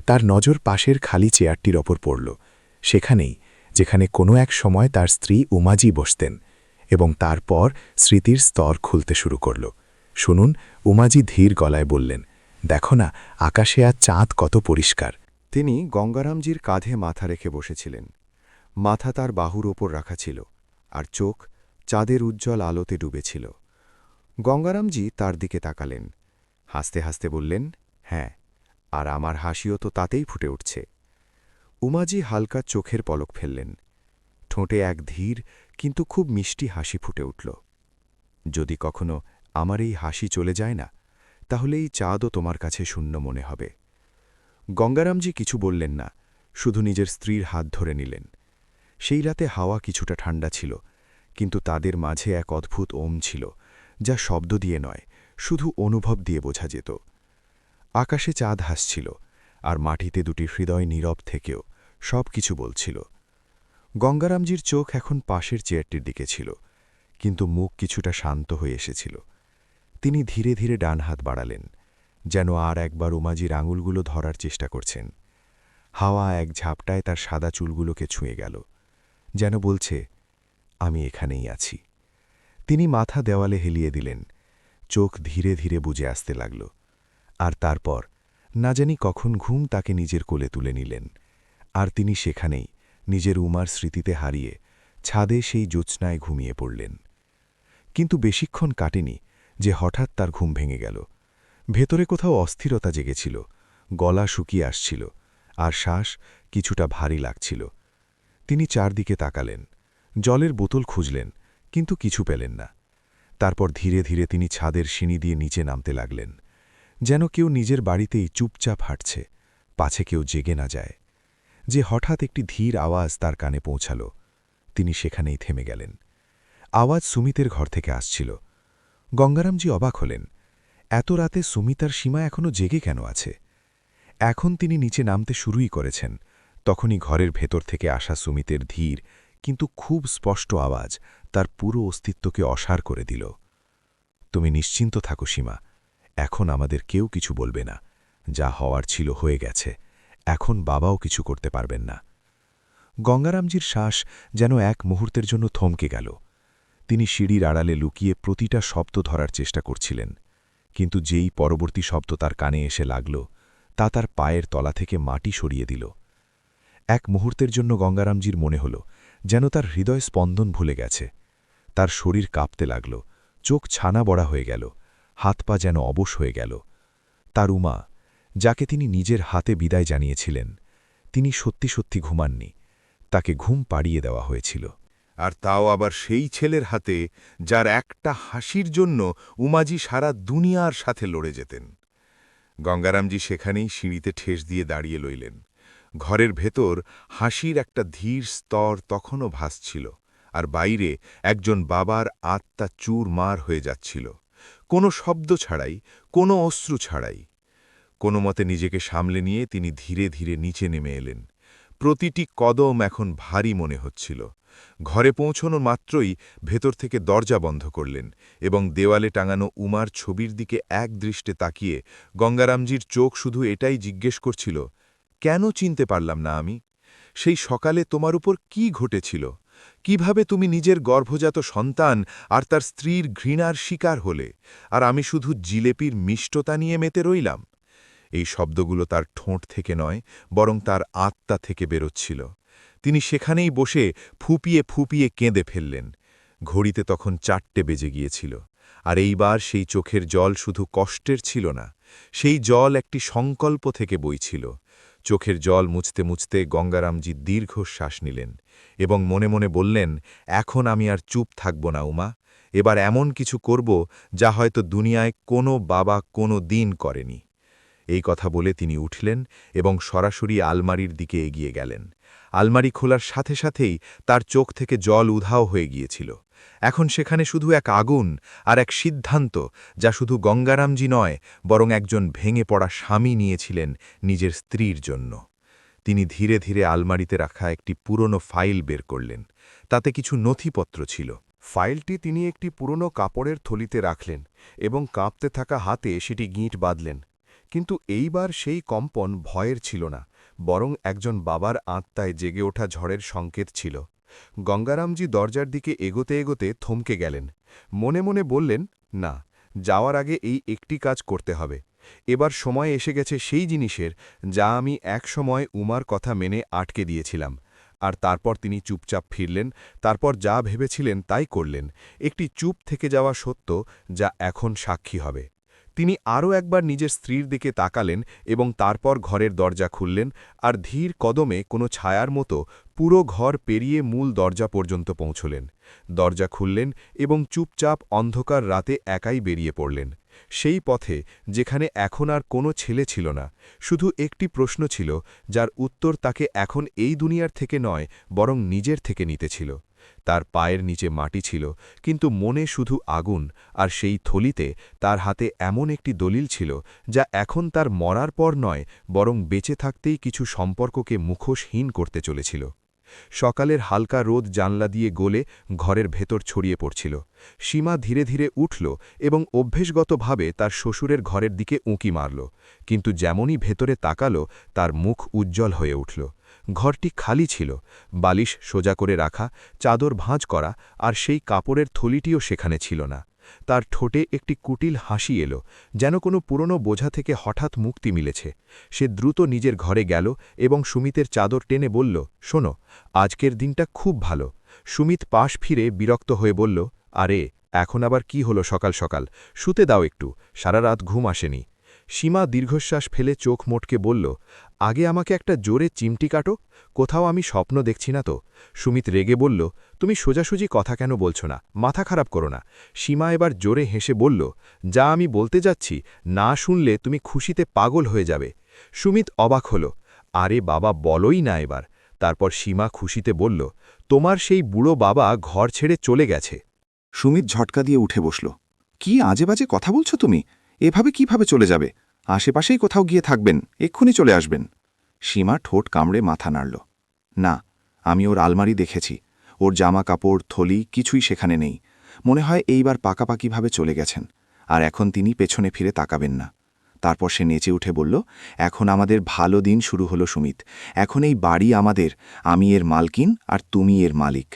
Speaker 4: তার নজর পাশের খালি চেয়ারটির ওপর পড়ল, সেখানেই যেখানে কোনো এক সময় তার স্ত্রী উমাজি বসতেন। এবং তারপর স্মৃতির স্তর খুলতে শুরু করল। শুনুন, উমাজি ধীর গলায় বললেন, দেখো না, আকাশে আজ চাঁদ কত পরিষ্কার।
Speaker 6: তিনি গঙ্গারামজির কাঁধে মাথা রেখে বসেছিলেন। মাথা তার বাহুর ওপর রাখা ছিল, আর চোখ চাঁদের উজ্জ্বল আলোতে ডুবেছিল। গঙ্গারামজি তার দিকে তাকালেন, হাসতে হাসতে বললেন, হ্যাঁ, আর আমার হাসিও তো তাতেই ফুটে উঠছে। উমাজি হালকা চোখের পলক ফেললেন। ঠোঁটে এক ধীর কিন্তু খুব মিষ্টি হাসি ফুটে উঠল। যদি কখনো আমার এই হাসি চলে যায় না, তাহলে এই চাঁদও তোমার কাছে শূন্য মনে হবে। গঙ্গারামজি কিছু বললেন না, শুধু নিজের স্ত্রীর হাত ধরে নিলেন। সেই রাতে হাওয়া কিছুটা ঠান্ডা ছিল, কিন্তু তাদের মাঝে এক অদ্ভুত ওম ছিল, যা শব্দ দিয়ে নয়, শুধু অনুভব দিয়ে বোঝা যেত। আকাশে চাঁদ হাসছিল, আর মাটিতে দুটি হৃদয় নীরব থেকেও সব কিছু বলছিল। গঙ্গারামজির চোখ এখন পাশের চেয়ারটির দিকে ছিল, কিন্তু মুখ কিছুটা শান্ত হয়ে এসেছিল। তিনি ধীরে ধীরে ডান হাত বাড়ালেন, যেন আর একবার উমাজির আঙুলগুলো ধরার চেষ্টা করছেন। হাওয়া এক ঝাপটায় তার সাদা চুলগুলোকে ছুঁয়ে গেল।
Speaker 1: যেন বলছে, আমি এখানেই আছি। তিনি মাথা দেওয়ালে হেলিয়ে দিলেন, চোখ ধীরে ধীরে বুজে আসতে লাগল। আর তারপর না জানি কখন ঘুম তাকে নিজের কোলে তুলে নিলেন, আর তিনি সেখানেই নিজের উমার স্মৃতিতে হারিয়ে ছাদে সেই জ্যোৎস্নায় ঘুমিয়ে পড়লেন। কিন্তু বেশিক্ষণ কাটেনি যে হঠাৎ তার ঘুম ভেঙে গেল। ভেতরে কোথাও অস্থিরতা জেগেছিল, গলা শুকিয়ে আসছিল, আর শ্বাস কিছুটা ভারী লাগছিল। তিনি চারদিকে তাকালেন, জলের বোতল খুঁজলেন, কিন্তু কিছু পেলেন না। তারপর ধীরে ধীরে তিনি ছাদের সিঁড়ি দিয়ে নিচে নামতে লাগলেন, যেন কেউ নিজের বাড়িতেই চুপচাপ হাঁটছে, পাছে কেউ জেগে না যায়। যে হঠাৎ একটি ধীর আওয়াজ তার কানে পৌঁছাল। তিনি সেখানেই থেমে গেলেন। আওয়াজ সুমিতের ঘর থেকে আসছিল। গঙ্গারামজি অবাক হলেন, এত রাতে সুমিতার সীমা এখনও জেগে কেন আছে? এখন তিনি নিচে নামতে শুরুই করেছেন, তখনই ঘরের ভেতর থেকে আসা সুমিতের ধীর কিন্তু খুব স্পষ্ট আওয়াজ তার পুরো অস্তিত্বকে অসাড় করে দিল। তুমি নিশ্চিন্ত থাকো সীমা, এখন আমাদের কেউ কিছু বলবে না। যা হওয়ার ছিল হয়ে গেছে, এখন বাবাও কিছু করতে পারবেন না। গঙ্গারামজির শ্বাস যেন এক মুহূর্তের জন্য থমকে গেল। তিনি সিঁড়ির আড়ালে লুকিয়ে প্রতিটা শব্দ ধরার চেষ্টা করছিলেন, কিন্তু যেই পরবর্তী শব্দ তার কানে এসে লাগল, তা তার পায়ের তলা থেকে মাটি সরিয়ে দিল। এক মুহূর্তের জন্য গঙ্গারামজির মনে হল যেন তার হৃদয় স্পন্দন ভুলে গেছে। তার শরীর কাঁপতে লাগল, চোখ ছানা বড়া হয়ে গেল, হাত পা যেন অবশ হয়ে গেল। তার উমা, যাকে তিনি নিজের হাতে বিদায় জানিয়েছিলেন, তিনি সত্যি সত্যি ঘুমাননি, তাকে ঘুম পাড়িয়ে দেওয়া হয়েছিল।
Speaker 4: আর তাও আবার সেই ছেলের হাতে, যার একটা হাসির জন্য উমাজি সারা দুনিয়ার সাথে লড়ে যেতেন। গঙ্গারামজি সেখানেই সিঁড়িতে ঠেস দিয়ে দাঁড়িয়ে লইলেন। ঘরের ভেতর হাসির একটা ধীর স্তর তখনও ভাসছিল, আর বাইরে একজন বাবার আত্মা চুরমার হয়ে যাচ্ছিল, কোনো শব্দ ছাড়াই, কোনো অশ্রু ছাড়াই। কোনো মতে নিজেকে সামলে নিয়ে তিনি ধীরে ধীরে নিচে নেমে এলেন। প্রতিটি কদম এখন ভারী মনে হচ্ছিল। ঘরে পৌঁছানো মাত্রই ভেতর থেকে দরজা বন্ধ করলেন এবং দেওয়ালে টাঙানো উমার ছবির দিকে এক দৃষ্টে তাকিয়ে গঙ্গারামজির চোখ শুধু এটাই জিজ্ঞেস করছিল, কেন চিনতে পারলাম না আমি? সেই সকালে তোমার উপর কি ঘটেছিল? কিভাবে তুমি নিজের গর্ভজাত সন্তান আর তার স্ত্রীর ঘৃণার শিকার হলে, আর আমি শুধু জিলেপির মিষ্টতা নিয়ে মেতে রইলাম? এই শব্দগুলো তার ঠোঁট থেকে নয়, বরং তার আত্মা থেকে বেরোচ্ছিল। তিনি সেখানেই বসে ফুপিয়ে ফুপিয়ে কেঁদে ফেললেন। ঘড়িতে তখন 4টে বেজে গিয়েছিল, আর এইবার সেই চোখের জল শুধু কষ্টের ছিল না, সেই জল একটি সংকল্প থেকে বইছিল। চোখের জল মুছতে মুছতে গঙ্গারামজি দীর্ঘশ্বাস নিলেন এবং মনে মনে বললেন, এখন আমি আর চুপ থাকব না উমা, এবার এমন কিছু করব যা হয়তো দুনিয়ায় কোনো বাবা কোনো দিন করেনি। এই কথা বলে তিনি উঠলেন এবং সরাসরি আলমারির দিকে এগিয়ে গেলেন। আলমারি খোলার সাথে সাথেই তার চোখ থেকে জল উধাও হয়ে গিয়েছিল। এখন সেখানে শুধু এক আগুন আর এক সিদ্ধান্ত, যা শুধু গঙ্গারামজি নয়, বরং একজন ভেঙে পড়া স্বামী নিয়েছিলেন নিজের স্ত্রীর জন্য। তিনি ধীরে ধীরে আলমারিতে রাখা একটি পুরনো ফাইল বের করলেন। তাতে কিছু নথিপত্র ছিল।
Speaker 6: ফাইলটি তিনি একটি পুরনো কাপড়ের থলিতে রাখলেন এবং কাঁপতে থাকা হাতে সেটি গিঁট বাঁধলেন। কিন্তু এইবার সেই কম্পন ভয়ের ছিল না, বরং একজন বাবার আত্মায় জেগে ওঠা ঝড়ের সংকেত ছিল। গঙ্গারামজি দরজার দিকে এগোতে এগোতে থমকে গেলেন। মনে মনে বললেন, না, যাওয়ার আগে এই একটি কাজ করতে হবে। এবার সময় এসে গেছে সেই জিনিসের, যা আমি একসময় উমার কথা মেনে আটকে দিয়েছিলাম। আর তারপর তিনি চুপচাপ ফিরলেন, তারপর যা ভেবেছিলেন তাই করলেন, একটি চুপ থেকে যাওয়া সত্য যা এখন সাক্ষী হবে। তিনি আরও একবার নিজের স্ত্রীর দিকে তাকালেন এবং তারপর ঘরের দরজা খুললেন, আর ধীর কদমে কোনো ছায়ার মতো পুরো ঘর পেরিয়ে মূল দরজা পর্যন্ত পৌঁছলেন। দরজা খুললেন এবং চুপচাপ অন্ধকার রাতে একাই বেরিয়ে পড়লেন। সেই পথে যেখানে এখন আর কোনো ছেলে ছিল না, শুধু একটি প্রশ্ন ছিল, যার উত্তর তাকে এখন এই দুনিয়ার থেকে নয়, বরং নিজের থেকে নিতে ছিল। তার পায়ের নিচে মাটি ছিল, কিন্তু মনে শুধু আগুন, আর সেই থলিতে তার হাতে এমন একটি দলিল ছিল, যা এখন তার মরার পর নয়, বরং বেঁচে থাকতেই কিছু সম্পর্ককে মুখোশহীন করতে চলেছিল। সকালের হালকা রোদ জানলা দিয়ে গলে ঘরের ভেতর ছড়িয়ে পড়ছিল। সীমা ধীরে ধীরে উঠল এবং অভ্যেসগতভাবে তার শ্বশুরের ঘরের দিকে উঁকি মারল, কিন্তু যেমনই ভেতরে তাকাল, তার মুখ উজ্জ্বল হয়ে উঠল।
Speaker 1: ঘরটি খালি ছিল, বালিশ সোজা করে রাখা, চাদর ভাঁজ করা, আর সেই কাপড়ের থলিটিও সেখানে ছিল না। তার ঠোঁটে একটি কুটিল হাসি এলো, যেন কোনো পুরনো বোঝা থেকে হঠাৎ মুক্তি মিলেছে। সে দ্রুত নিজের ঘরে গেল এবং সুমিতের চাদর টেনে বলল, শোনো, আজকের দিনটা খুব ভালো। সুমিত পাশ ফিরে বিরক্ত হয়ে বলল, আরে এখন আবার কি হলো সকাল সকাল, শুতে দাও একটু, সারা রাত ঘুম আসেনি। সীমা দীর্ঘশ্বাস ফেলে চোখ মোটকে বলল, আগে আমাকে একটা জোরে চিমটি কাটো, কোথাও আমি স্বপ্ন দেখছি না তো। সুমিত রেগে বলল, তুমি সোজাসুজি কথা কেন বলছো না, মাথা খারাপ করো না। সীমা এবার জোরে হেসে বলল, যা আমি বলতে যাচ্ছি না শুনলে তুমি খুশিতে পাগল হয়ে যাবে। সুমিত অবাক হল, আরে বাবা বলোই না এবার। তারপর সীমা খুশিতে বলল, তোমার সেই বুড়ো বাবা ঘর ছেড়ে চলে গেছে।
Speaker 6: সুমিত ঝটকা দিয়ে উঠে বসল। কি আজে বাজে কথা বলছো তুমি? এভাবে কিভাবে চলে যাবে? আশেপাশেই কোথাও গিয়ে থাকবেন, এক্ষুনি চলে আসবেন। সীমা ঠোঁট কামড়ে মাথা নাড়ল। না, আমি ওর আলমারি দেখেছি, ওর জামা কাপড় থলি কিছুই সেখানে নেই। মনে হয় এইবার পাকাপাকিভাবে চলে গেছেন, আর এখন তিনি পেছনে ফিরে তাকাবেন না। তারপর সে নেচে উঠে বলল, এখন আমাদের ভালো দিন শুরু হলো সুমিত। এখন এই বাড়ি আমাদের, আমি এর মালকিন আর তুমি এর মালিক।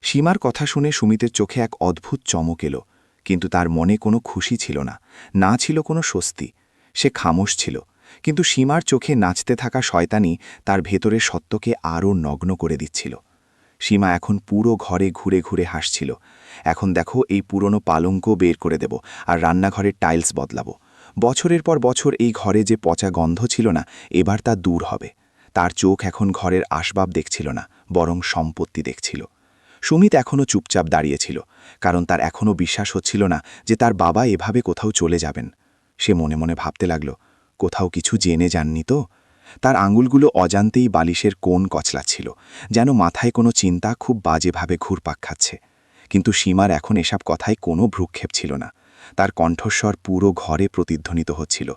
Speaker 6: সীমার কথা শুনে সুমিতের চোখে এক অদ্ভুত চমক এলো, কিন্তু তার মনে কোনো খুশি ছিল না, না ছিল কোনো স্বস্তি। সে খামোশ ছিল, কিন্তু সীমার চোখে নাচতে থাকা শয়তানি তার ভেতরের সত্যকে আরও নগ্ন করে দিচ্ছিল। সীমা এখন পুরো ঘরে ঘুরে ঘুরে হাসছিল। এখন দেখো, এই পুরনো পালঙ্ক বের করে দেব আর রান্নাঘরের টাইলস বদলাবো। বছরের পর বছর এই ঘরে যে পচা গন্ধ ছিল না, এবার তা দূর হবে। তার চোখ এখন ঘরের আসবাব দেখছিল না, বরং সম্পত্তি দেখছিল। সুমিত এখনও চুপচাপ দাঁড়িয়েছিল, কারণ তার এখনও বিশ্বাস হচ্ছিল না যে তার বাবা এভাবে কোথাও চলে যাবেন। সে মনে মনে ভাবতে লাগল, কোথাও কিছু জেনে যাননি তো? তার আঙুলগুলো অজান্তেই বালিশের কোণ কচলাচ্ছিল, যেন মাথায় কোনো চিন্তা খুব বাজেভাবে ঘুরপাক খাচ্ছে। কিন্তু সীমার এখন এসব কথায় কোনো ভ্রুক্ষেপ ছিল না। তার কণ্ঠস্বর পুরো ঘরে প্রতিধ্বনিত হচ্ছিল,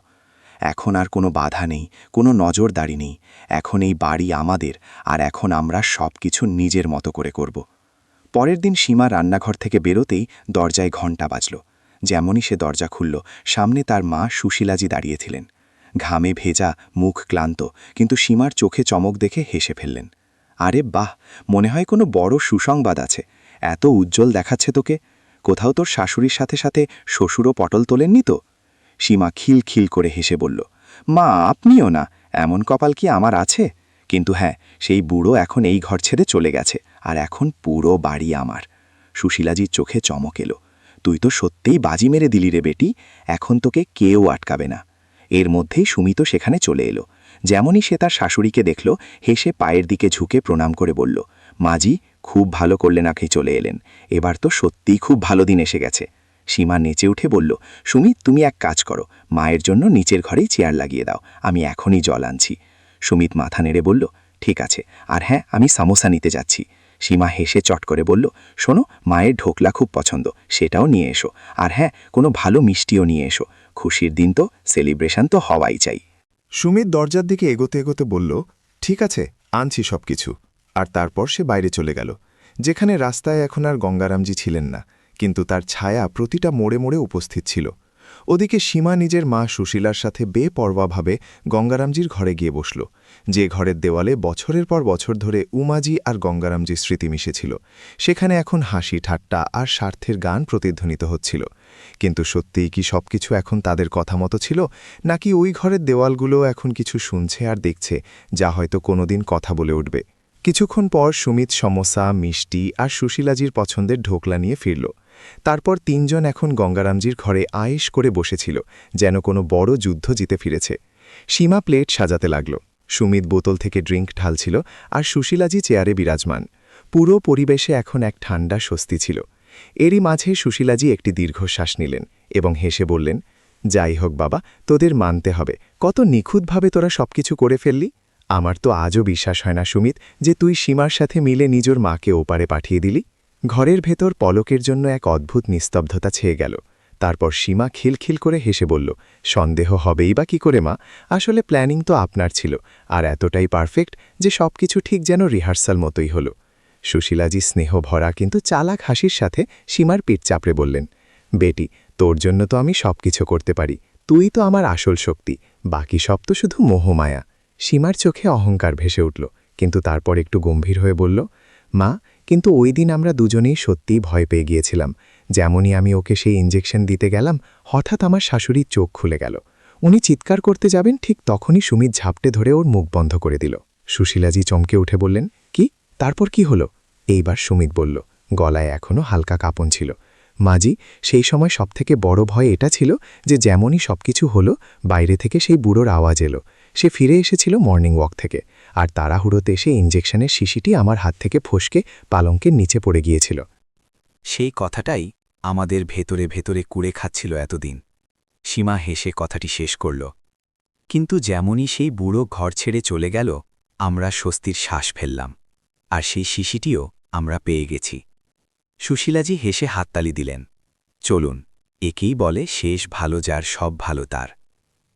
Speaker 6: এখন আর কোনো বাধা নেই, কোনো নজরদারি নেই। এখন এই বাড়ি আমাদের, আর এখন আমরা সব কিছু নিজের মতো করে করব। পরের দিন সীমা রান্নাঘর থেকে বেরোতেই দরজায় ঘণ্টা বাজল। যেমনই সে দরজা খুলল, সামনে তার মা সুশীলাজি দাঁড়িয়েছিলেন। ঘামে ভেজা, মুখ ক্লান্ত, কিন্তু সীমার চোখে চমক দেখে হেসে ফেললেন। আরে বাহ, মনে হয় কোনো বড় সুসংবাদ আছে। এত উজ্জ্বল দেখাচ্ছে তোকে। কোথাও তোর শাশুড়ির সাথে সাথে শ্বশুরও পটল তোলেননি তো? সীমা খিলখিল করে হেসে বলল, মা আপনিও না, এমন কপাল কি আমার আছে? কিন্তু হ্যাঁ, সেই বুড়ো এখন এই ঘর ছেড়ে চলে গেছে, আর এখন পুরো বাড়ি আমার। সুশীলাজির চোখে চমক এলো। তুই তো সত্যিই বাজি মেরে দিলি রে বেটি, এখন তোকে কেউ আটকাবে না। এর মধ্যেই সুমিত সেখানে চলে এলো। যেমনই সে তার শাশুড়িকে দেখল, হেসে পায়ের দিকে ঝুঁকে প্রণাম করে বলল, মাজি, খুব ভালো করলেন, আঁকে চলে এলেন। এবার তো সত্যিই খুব ভালো দিন এসে গেছে। সীমা নেচে উঠে বলল, সুমিত তুমি এক কাজ করো, মায়ের জন্য নিচের ঘরেই চেয়ার লাগিয়ে দাও, আমি এখনই জল আনছি। সুমিত মাথা নেড়ে বলল, ঠিক আছে, আর হ্যাঁ, আমি সামোসা নিতে যাচ্ছি। সীমা হেসে চট করে বলল, শোনো, মায়ের ঢোকলা খুব পছন্দ, সেটাও নিয়ে এসো। আর হ্যাঁ, কোনো ভালো মিষ্টিও নিয়ে এসো। খুশির দিন তো, সেলিব্রেশন তো হওয়াই চাই।
Speaker 3: সুমিত দরজার দিকে এগোতে এগোতে বলল, ঠিক আছে, আনছি সব কিছু। আর তারপর সে বাইরে চলে গেল, যেখানে রাস্তায় এখন আর গঙ্গারামজি ছিলেন না, কিন্তু তার ছায়া প্রতিটা মোড়ে মোড়ে উপস্থিত ছিল। ওদিকে সীমা নিজের মা সুশীলার সাথে বেপরোয়াভাবে গঙ্গারামজির ঘরে গিয়ে বসল, যে ঘরের দেওয়ালে বছরের পর বছর ধরে উমাজি আর গঙ্গারামজির স্মৃতি মিশেছিল। সেখানে এখন হাসি ঠাট্টা আর স্বার্থের গান প্রতিধ্বনিত হচ্ছিল। কিন্তু সত্যিই কি সবকিছু এখন তাদের কথা মতো ছিল, নাকি ওই ঘরের দেওয়ালগুলো এখন কিছু শুনছে আর দেখছে, যা হয়তো কোনোদিন কথা বলে উঠবে? কিছুক্ষণ পর সুমিত সমোসা, মিষ্টি আর সুশীলাজির পছন্দের ঢোকলা নিয়ে ফিরল। তারপর তিনজন এখন গঙ্গারামজির ঘরে আয়েশ করে বসেছিল, যেন কোনো বড় যুদ্ধ জিতে ফিরেছে। সীমা প্লেট সাজাতে লাগল, সুমিত বোতল থেকে ড্রিঙ্ক ঢালছিল, আর সুশীলাজি চেয়ারে বিরাজমান। পুরো পরিবেশে এখন এক ঠান্ডা স্বস্তি ছিল। এরই মাঝে সুশীলাজি একটি দীর্ঘশ্বাস নিলেন এবং হেসে বললেন, যাই হোক বাবা, তোদের মানতে হবে, কত নিখুঁতভাবে তোরা সবকিছু করে ফেললি। আমার তো আজও বিশ্বাস হয় না সুমিত, যে তুই সীমার সাথে মিলে নিজের মাকে ওপারে পাঠিয়ে দিলি। ঘরের ভেতর পলকের জন্য এক অদ্ভুত নিস্তব্ধতা ছেয়ে গেল। তারপর সীমা খিলখিল করে হেসে বলল, সন্দেহ হবেই বা কি করে মা, আসলে প্ল্যানিং তো আপনার ছিল, আর এতটাই পারফেক্ট যে সবকিছু ঠিক যেন রিহার্সাল মতোই হলো। সুশীলাজি স্নেহ ভরা কিন্তু চালাক হাসির সাথে সীমার পিঠ চাপড়ে বললেন, বেটি, তোর জন্য তো আমি সবকিছু করতে পারি, তুই তো আমার আসল শক্তি, বাকি সব তো শুধু মোহমায়া। সীমার চোখে অহংকার ভেসে উঠল,
Speaker 5: কিন্তু তারপর একটু গম্ভীর হয়ে বলল, মা, কিন্তু ওই দিন আমরা দুজনেই সত্যিই ভয় পেয়ে গিয়েছিলাম। যেমনই আমি ওকে সেই ইঞ্জেকশন দিতে গেলাম, হঠাৎ আমার শাশুড়ির চোখ খুলে গেল। উনি চিৎকার করতে যাবেন, ঠিক তখনই সুমিত ঝাপটে ধরে ওর মুখ বন্ধ করে দিল। সুশীলাজি চমকে উঠে বললেন, কি? তারপর কি হলো? এইবার সুমিত বলল, গলায় এখনও হালকা কাঁপন ছিল। মাজি, সেই সময় সবথেকে বড় ভয় এটা ছিল যে যেমনই সবকিছু হলো, বাইরে থেকে সেই বুড়োর আওয়াজ এলো। সে ফিরে এসেছিল মর্নিং ওয়াক থেকে, আর তাড়াহুড়োতে এসে ইঞ্জেকশনের শিশিটি আমার হাত থেকে ফসকে পালঙ্কের নিচে পড়ে গিয়েছিল।
Speaker 2: সেই কথাটাই আমাদের ভেতরে ভেতরে কুড়ে খাচ্ছিল এতদিন। সীমা হেসে কথাটি শেষ করল। কিন্তু যেমনই সেই বুড়ো ঘর ছেড়ে চলে গেল, আমরা স্বস্তির শ্বাস ফেললাম। আর সেই শিশিটিও আমরা পেয়ে গেছি। সুশীলাজি হেসে হাততালি দিলেন। চলুন, একেই বলে শেষ ভালো যার সব ভালো তার।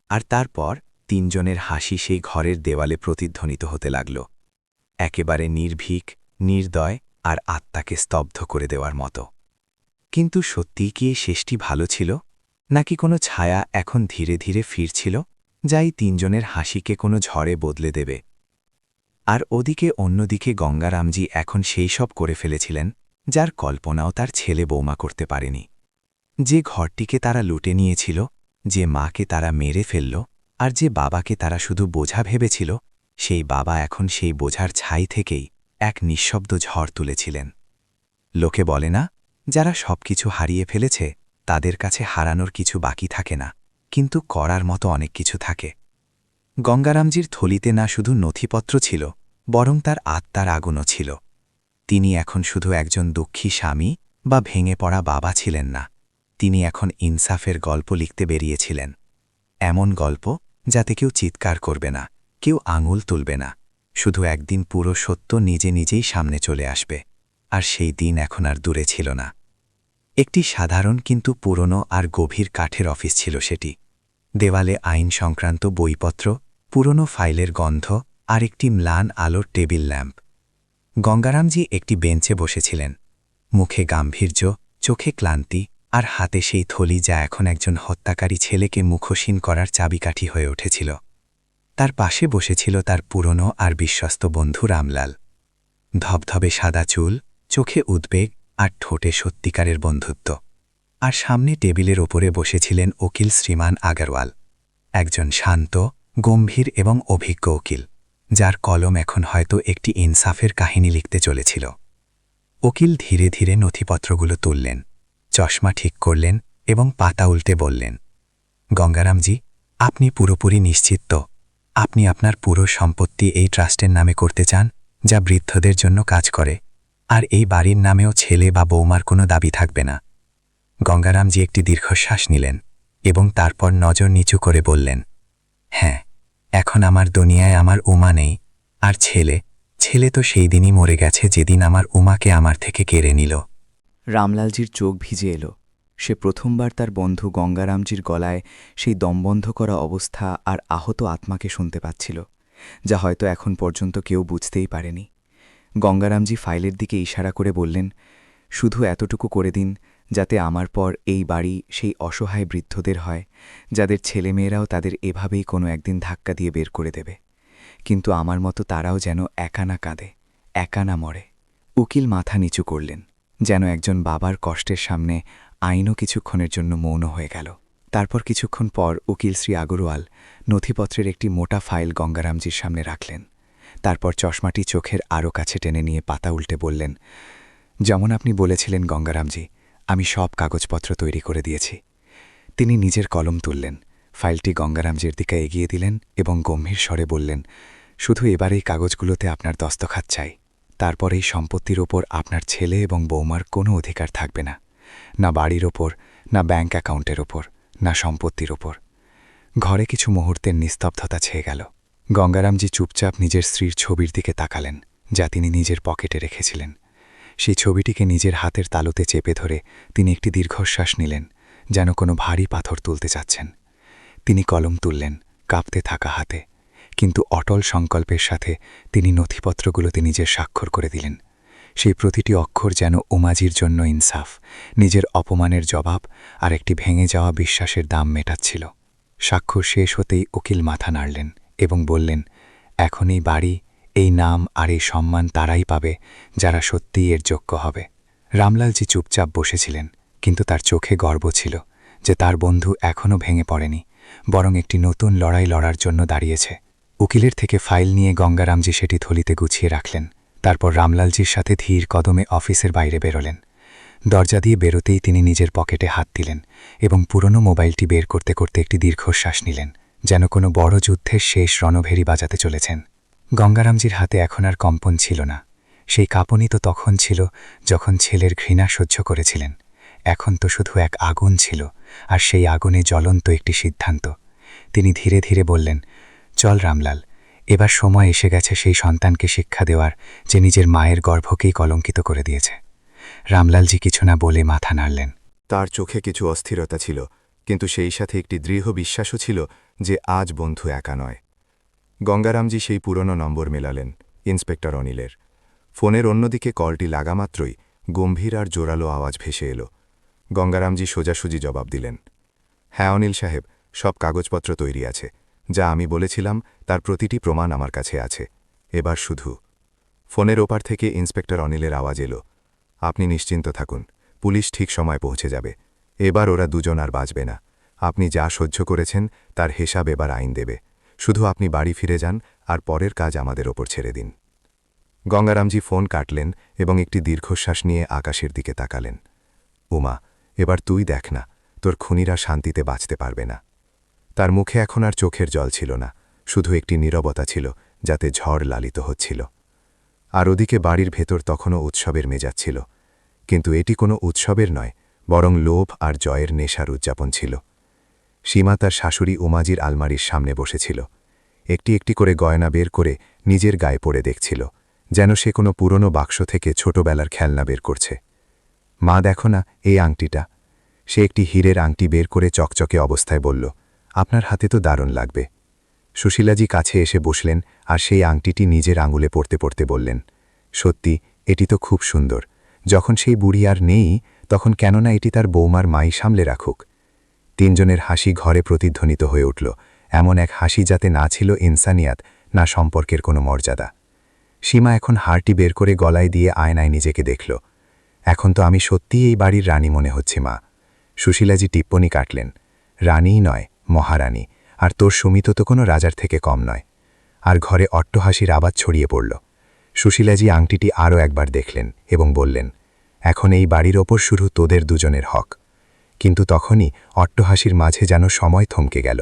Speaker 2: আর তারপর তিনজনের হাসি সেই ঘরের দেওয়ালে প্রতিধ্বনিত হতে লাগল, একেবারে নির্ভীক, নির্দয় আর আত্মাকে স্তব্ধ করে দেওয়ার মতো। কিন্তু সত্যিই কি এই শেষটি ভালো ছিল, নাকি কোনো ছায়া এখন ধীরে ধীরে ফিরছিল, যা এই তিনজনের হাসিকে কোনো ঝড়ে বদলে দেবে? আর ওদিকে অন্যদিকে গঙ্গারামজি এখন সেই সব করে ফেলেছিলেন যার কল্পনাও তার ছেলে বৌমা করতে পারেনি। যে ঘরটিকে তারা লুটে নিয়েছিল, যে মাকে তারা মেরে ফেলল, আর যে বাবাকে তারা শুধু বোঝা ভেবেছিল, সেই বাবা এখন সেই বোঝার ছাই থেকেই এক নিঃশব্দ ঝড় তুলেছিলেন। লোকে বলে না, যারা সবকিছু হারিয়ে ফেলেছে তাদের কাছে হারানোর কিছু বাকি থাকে না, কিন্তু করার মতো অনেক কিছু থাকে। গঙ্গারামজির থলিতে না শুধু নথিপত্র ছিল, বরং তার আত্মার আগুনও ছিল। তিনি এখন শুধু একজন দুঃখী স্বামী বা ভেঙে পড়া বাবা ছিলেন না, তিনি এখন ইনসাফের গল্প লিখতে বেরিয়েছিলেন। এমন গল্প যাতে কেউ চিৎকার করবে না, কেউ আঙুল তুলবে না, শুধু একদিন পুরো সত্য নিজে নিজেই সামনে চলে আসবে। আর সেই দিন এখন আর দূরে ছিল না। একটি সাধারণ কিন্তু পুরনো আর গভীর কাঠের অফিস ছিল সেটি। দেওয়ালে আইন সংক্রান্ত বইপত্র, পুরনো ফাইলের গন্ধ আর একটি ম্লান আলোর টেবিল ল্যাম্প। গঙ্গারামজি একটি বেঞ্চে বসেছিলেন, মুখে গাম্ভীর্য, চোখে ক্লান্তি, আর হাতে সেই থলি যা এখন একজন হত্যাকারী ছেলেকে মুখোশীন করার চাবিকাঠি হয়ে উঠেছিল। তার পাশে বসেছিল তার পুরনো আর বিশ্বস্ত বন্ধু রামলাল। ধবধবে সাদা চুল, চোখে উদ্বেগ আর ঠোঁটে সত্যিকারের বন্ধুত্ব। আর সামনে টেবিলের ওপরে বসেছিলেন উকিল শ্রীমান আগরওয়াল, একজন শান্ত, গম্ভীর এবং অভিজ্ঞ উকিল, যার কলম এখন হয়তো একটি ইনসাফের কাহিনী লিখতে চলেছিল। উকিল ধীরে ধীরে নথিপত্রগুলো তুললেন, চশমা ঠিক করলেন এবং পাতা উল্টে বললেন, গঙ্গারামজি, আপনি পুরোপুরি নিশ্চিত তো? আপনি আপনার পুরো সম্পত্তি এই ট্রাস্টের নামে করতে চান, যা বৃদ্ধদের জন্য কাজ করে, আর এই বাড়ির নামেও ছেলে বা বৌমার কোনো দাবি থাকবে না? গঙ্গারামজি একটি দীর্ঘশ্বাস নিলেন এবং তারপর নজর নিচু করে বললেন, হ্যাঁ, এখন আমার দুনিয়ায় আমার উমা নেই, আর ছেলে তো সেই দিনই মরে গেছে যেদিন আমার উমাকে আমার থেকে কেড়ে নিল।
Speaker 7: রামলালজির চোখ ভিজে এলো। সে প্রথমবার তার বন্ধু গঙ্গারামজির গলায় সেই দমবন্ধ করা অবস্থা আর আহত আত্মাকে শুনতে পাচ্ছিল, যা হয়তো এখন পর্যন্ত কেউ বুঝতেই পারেনি। গঙ্গারামজি ফাইলের দিকে ইশারা করে বললেন, শুধু এতটুকু করে দিন যাতে আমার পর এই বাড়ি সেই অসহায় বৃদ্ধদের হয়, যাদের ছেলেমেয়েরাও তাদের এভাবেই কোনো একদিন ধাক্কা দিয়ে বের করে দেবে। কিন্তু আমার মতো তারাও যেন একা না কাঁদে, একা না মরে। উকিল মাথা নিচু করলেন, যেন একজন বাবার কষ্টের সামনে আইনও কিছুক্ষণের জন্য মৌন হয়ে গেল। তারপর কিছুক্ষণ পর উকিল শ্রী আগরওয়াল নথিপত্রের একটি মোটা ফাইল গঙ্গারামজির সামনে রাখলেন। তারপর চশমাটি চোখের আরও কাছে টেনে নিয়ে পাতা উল্টে বললেন, যেমন আপনি বলেছিলেন গঙ্গারামজি, আমি সব কাগজপত্র তৈরি করে দিয়েছি। তিনি নিজের কলম তুললেন, ফাইলটি গঙ্গারামজির দিকে এগিয়ে দিলেন এবং গম্ভীর স্বরে বললেন, শুধু এবার এই কাগজগুলোতে আপনার দস্তখত চাই। তারপর এই সম্পত্তির ওপর আপনার ছেলে এবং বৌমার কোনো অধিকার থাকবে না, না বাড়ির ওপর, না ব্যাঙ্ক অ্যাকাউন্টের ওপর, না সম্পত্তির ওপর। ঘরে কিছু মুহূর্তের নিস্তব্ধতা ছেয়ে গেল। গঙ্গারামজি চুপচাপ নিজের স্ত্রীর ছবির দিকে তাকালেন, যা তিনি নিজের পকেটে রেখেছিলেন। সেই ছবিটিকে নিজের হাতের তালুতে চেপে ধরে তিনি একটি দীর্ঘশ্বাস নিলেন, যেন কোনো ভারী পাথর তুলতে চাচ্ছেন। তিনি কলম তুললেন কাঁপতে থাকা হাতে, কিন্তু অটল সংকল্পের সাথে তিনি নথিপত্রগুলোতে নিজের স্বাক্ষর করে দিলেন। সেই প্রতিটি অক্ষর যেন উমাজির জন্য ইনসাফ, নিজের অপমানের জবাব আর একটি ভেঙে যাওয়া বিশ্বাসের দাম মেটাচ্ছিল। স্বাক্ষর শেষ হতেই উকিল মাথা নাড়লেন এবং বললেন, এখন এই বাড়ি, এই নাম আর এই সম্মান তারাই পাবে যারা সত্যিই এর যোগ্য হবে। রামলালজি চুপচাপ বসেছিলেন, কিন্তু তার চোখে গর্ব ছিল যে তার বন্ধু এখনও ভেঙে পড়েনি, বরং একটি নতুন লড়াই লড়ার জন্য দাঁড়িয়েছে। উকিলের থেকে ফাইল নিয়ে গঙ্গারামজি সেটি থলিতে গুছিয়ে রাখলেন। তারপর রামলালজির সাথে ধীর কদমে অফিসের বাইরে বেরোলেন। দরজা দিয়ে বেরোতেই তিনি নিজের পকেটে হাত দিলেন এবং পুরনো মোবাইলটি বের করতে করতে একটি দীর্ঘশ্বাস নিলেন, যেন কোনো বড় যুদ্ধের শেষ রণভেরি বাজাতে চলেছেন। গঙ্গারামজির হাতে এখন আর কম্পন ছিল না। সেই কাঁপুনি তো তখন ছিল যখন ছেলের ঘৃণা সহ্য করেছিলেন। এখন তো শুধু এক আগুন ছিল, আর সেই আগুনে জ্বলন্ত একটি সিদ্ধান্ত। তিনি ধীরে ধীরে বললেন, চল রামলাল, এবার সময় এসে গেছে সেই সন্তানকে শিক্ষা দেওয়ার যে নিজের মায়ের গর্ভকেই কলঙ্কিত করে দিয়েছে। রামলালজি কিছু না বলে মাথা নাড়লেন।
Speaker 3: তার চোখে কিছু অস্থিরতা ছিল, কিন্তু সেই সাথে একটি দৃঢ় বিশ্বাসও ছিল যে আজ বন্ধু একা নয়। গঙ্গারামজি সেই পুরনো নম্বর মেলালেন, ইন্সপেক্টর অনিলের। ফোনের অন্যদিকে কলটি লাগামাত্রই গম্ভীর আর জোরালো আওয়াজ ভেসে এলো। গঙ্গারামজি সোজাসুজি জবাব দিলেন, হ্যাঁ অনিল সাহেব, সব কাগজপত্র তৈরি আছে। যা আমি বলেছিলাম তার প্রতিটি প্রমাণ আমার কাছে আছে। এবার শুধু। ফোনের ওপার থেকে ইন্সপেক্টর অনিলের আওয়াজ এলো, আপনি নিশ্চিন্ত থাকুন, পুলিশ ঠিক সময় পৌঁছে যাবে। এবার ওরা দুজন আর বাঁচবে না। আপনি যা সহ্য করেছেন তার হিসাব এবার আইন দেবে। শুধু আপনি বাড়ি ফিরে যান আর পরের কাজ আমাদের ওপর ছেড়ে দিন। গঙ্গারামজি ফোন কাটলেন এবং একটি দীর্ঘশ্বাস নিয়ে আকাশের দিকে তাকালেন। উমা, এবার তুই দেখ না, তোর খুনিরা শান্তিতে বাঁচতে পারবে না। তার মুখে এখন আর চোখের জল ছিল না, শুধু একটি নীরবতা ছিল যাতে ঝড় লালিত হচ্ছিল। আর ওদিকে বাড়ির ভেতর তখনও উৎসবের মেজাজ ছিল, কিন্তু এটি কোনো উৎসবের নয়, বরং লোভ আর জয়ের নেশার উদযাপন ছিল। সীমা তার শাশুড়ি উমাজির আলমারির সামনে বসেছিল। একটি একটি করে গয়না বের করে নিজের গায়ে পড়ে দেখছিল, যেন সে কোনো পুরনো বাক্স থেকে ছোটবেলার খেলনা বের করছে। মা, দেখো না এই আংটিটা। সে একটি হীরের আংটি বের করে চকচকে অবস্থায় বলল, আপনার হাতে তো দারুণ লাগবে। সুশীলাজি কাছে এসে বসলেন আর সেই আংটিটি নিজের আঙুলে পড়তে পড়তে বললেন, সত্যি এটি তো খুব সুন্দর। যখন সেই বুড়ি আর নেই তখন কেননা এটি তার বৌমার মাই সামলে রাখুক। তিনজনের হাসি ঘরে প্রতিধ্বনিত হয়ে উঠল, এমন এক হাসি যাতে না ছিল ইনসানিয়াত, না সম্পর্কের কোনো মর্যাদা। সীমা এখন হাড়টি বের করে গলায় দিয়ে আয়নায় নিজেকে দেখল। এখন তো আমি সত্যিই এই বাড়ির রানী মনে হচ্ছে মা। সুশীলাজি টিপ্পনি কাটলেন, রানীই নয়, মহারানী। আর তোর সুমিত তো কোনো রাজার থেকে কম নয়। আর ঘরে অট্টহাসির আওয়াজ ছড়িয়ে পড়ল। সুশীলাজি আংটিটি আরও একবার দেখলেন এবং বললেন, এখন এই বাড়ির ওপর শুধু তোদের দুজনের হক। কিন্তু তখনই অট্টহাসির মাঝে যেন সময় থমকে গেল।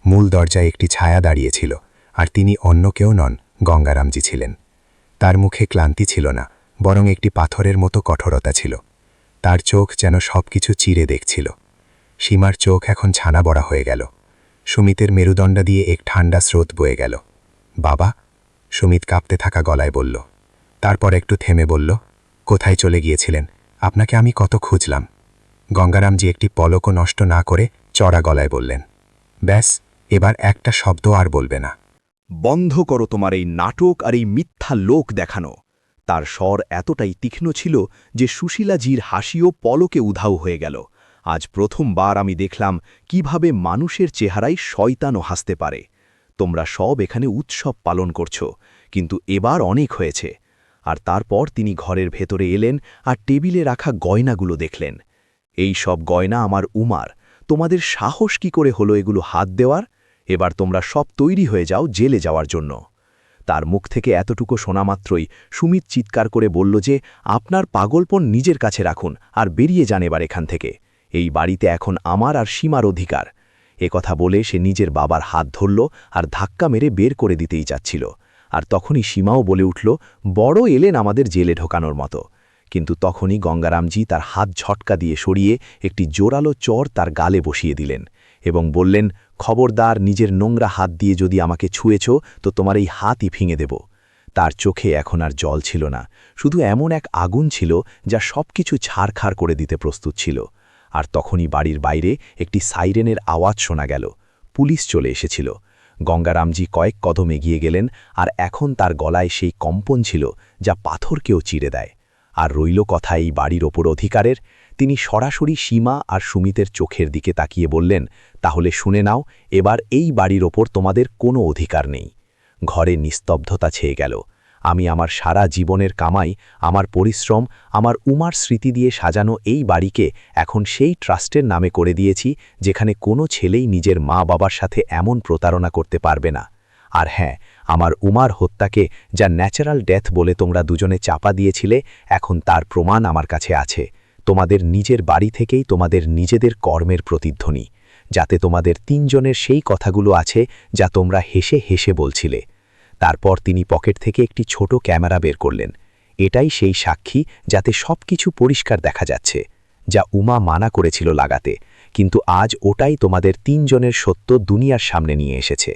Speaker 3: মূল দরজায় একটি ছায়া দাঁড়িয়েছিল, আর তিনি অন্য কেউ নন, গঙ্গারামজি ছিলেন। তার মুখে ক্লান্তি ছিল না, বরং একটি পাথরের মতো কঠোরতা ছিল। তার চোখ যেন সবকিছু চিরে দেখছিল। সীমার চোখ এখন ছানা বড়া হয়ে গেল। সুমিতের মেরুদণ্ডা দিয়ে এক ঠান্ডা স্রোত বয়ে গেল। বাবা, সুমিত কাঁপতে থাকা গলায় বলল। তারপর একটু থেমে বলল, কোথায় চলে গিয়েছিলেন? আপনাকে আমি কত খুঁজলাম। গঙ্গারামজি একটি পলকও নষ্ট না করে চড়া গলায় বললেন, ব্যাস, এবার একটা শব্দ আর বলবে না।
Speaker 8: বন্ধ করো তোমার এই নাটক আর এই মিথ্যা লোক দেখানো। তার স্বর এতটাই তীক্ষ্ণ ছিল যে সুশীলাজির হাসিও পলকে উধাও হয়ে গেল। আজ প্রথমবার আমি দেখলাম কিভাবে মানুষের চেহারায় শয়তানও হাসতে পারে। তোমরা সব এখানে উৎসব পালন করছো, কিন্তু এবার অনেক হয়েছে। আর তারপর তিনি ঘরের ভেতরে এলেন আর টেবিলে রাখা গয়নাগুলো দেখলেন। এই সব গয়না আমার উমার। তোমাদের সাহস কি করে হলো এগুলো হাত দেওয়ার? এবার তোমরা সব তৈরি হয়ে যাও জেলে যাওয়ার জন্য। তার মুখ থেকে এতটুকু শোনা মাত্রই সুমিত চিৎকার করে বলল যে, আপনার পাগলপন নিজের কাছে রাখুন আর বেরিয়ে যান এবার এখান থেকে। এই বাড়িতে এখন আমার আর সীমার অধিকার। কথা বলে সে নিজের বাবার হাত ধরল আর ধাক্কা মেরে বের করে দিতেই যাচ্ছিল। আর তখনই সীমাও বলে উঠল, বড় এলেন আমাদের জেলে ঢোকানোর মতো। কিন্তু তখনই গঙ্গারামজি তার হাত ঝটকা দিয়ে সরিয়ে একটি জোরালো চর তার গালে বসিয়ে দিলেন এবং বললেন, খবরদার, নিজের নোংরা হাত দিয়ে যদি আমাকে ছুঁয়েছ তো তোমার এই হাতই ভেঙে দেব। তার চোখে এখন আর জল ছিল না, শুধু এমন এক আগুন ছিল যা সবকিছু ছাড়খাড় করে দিতে প্রস্তুত ছিল। আর তখনই বাড়ির বাইরে একটি সাইরেনের আওয়াজ শোনা গেল। পুলিশ চলে এসেছিল। গঙ্গারামজি কয়েক কদম এগিয়ে গেলেন, আর এখন তার গলায় সেই কম্পন ছিল যা পাথরকেও চিরে দেয়। আর রইল কথা এই বাড়ির ওপর অধিকারের। তিনি সরাসরি সীমা আর সুমিতের চোখের দিকে তাকিয়ে বললেন, তাহলে শুনে নাও, এবার এই বাড়ির ওপর তোমাদের কোনো অধিকার নেই। ঘরে নিস্তব্ধতা ছেয়ে গেল। আমি আমার সারা জীবনের কামাই, আমার পরিশ্রম, আমার উমার স্মৃতি দিয়ে সাজানো এই বাড়িকে এখন সেই ট্রাস্টের নামে করে দিয়েছি যেখানে কোনো ছেলেই নিজের মা বাবার সাথে এমন প্রতারণা করতে পারবে না। আর হ্যাঁ, আমার উমার হত্যাকে যা ন্যাচারাল ডেথ বলে তোমরা দুজনে চাপা দিয়েছিলে, এখন তার প্রমাণ আমার কাছে আছে। তোমাদের নিজের বাড়ি থেকেই তোমাদের নিজেদের কর্মের প্রতিধ্বনি, যাতে তোমাদের তিনজনের সেই কথাগুলো আছে যা তোমরা হেসে হেসে বলছিলে। তারপর তিনি পকেট থেকে একটি ছোট ক্যামেরা বের করলেন। এটাই সেই সাক্ষী যাতে সবকিছু পরিষ্কার দেখা যাচ্ছে, যা উমা মানা করেছিল লাগাতে, কিন্তু আজ ওটাই তোমাদের তিনজনের সত্য দুনিয়ার সামনে নিয়ে এসেছে।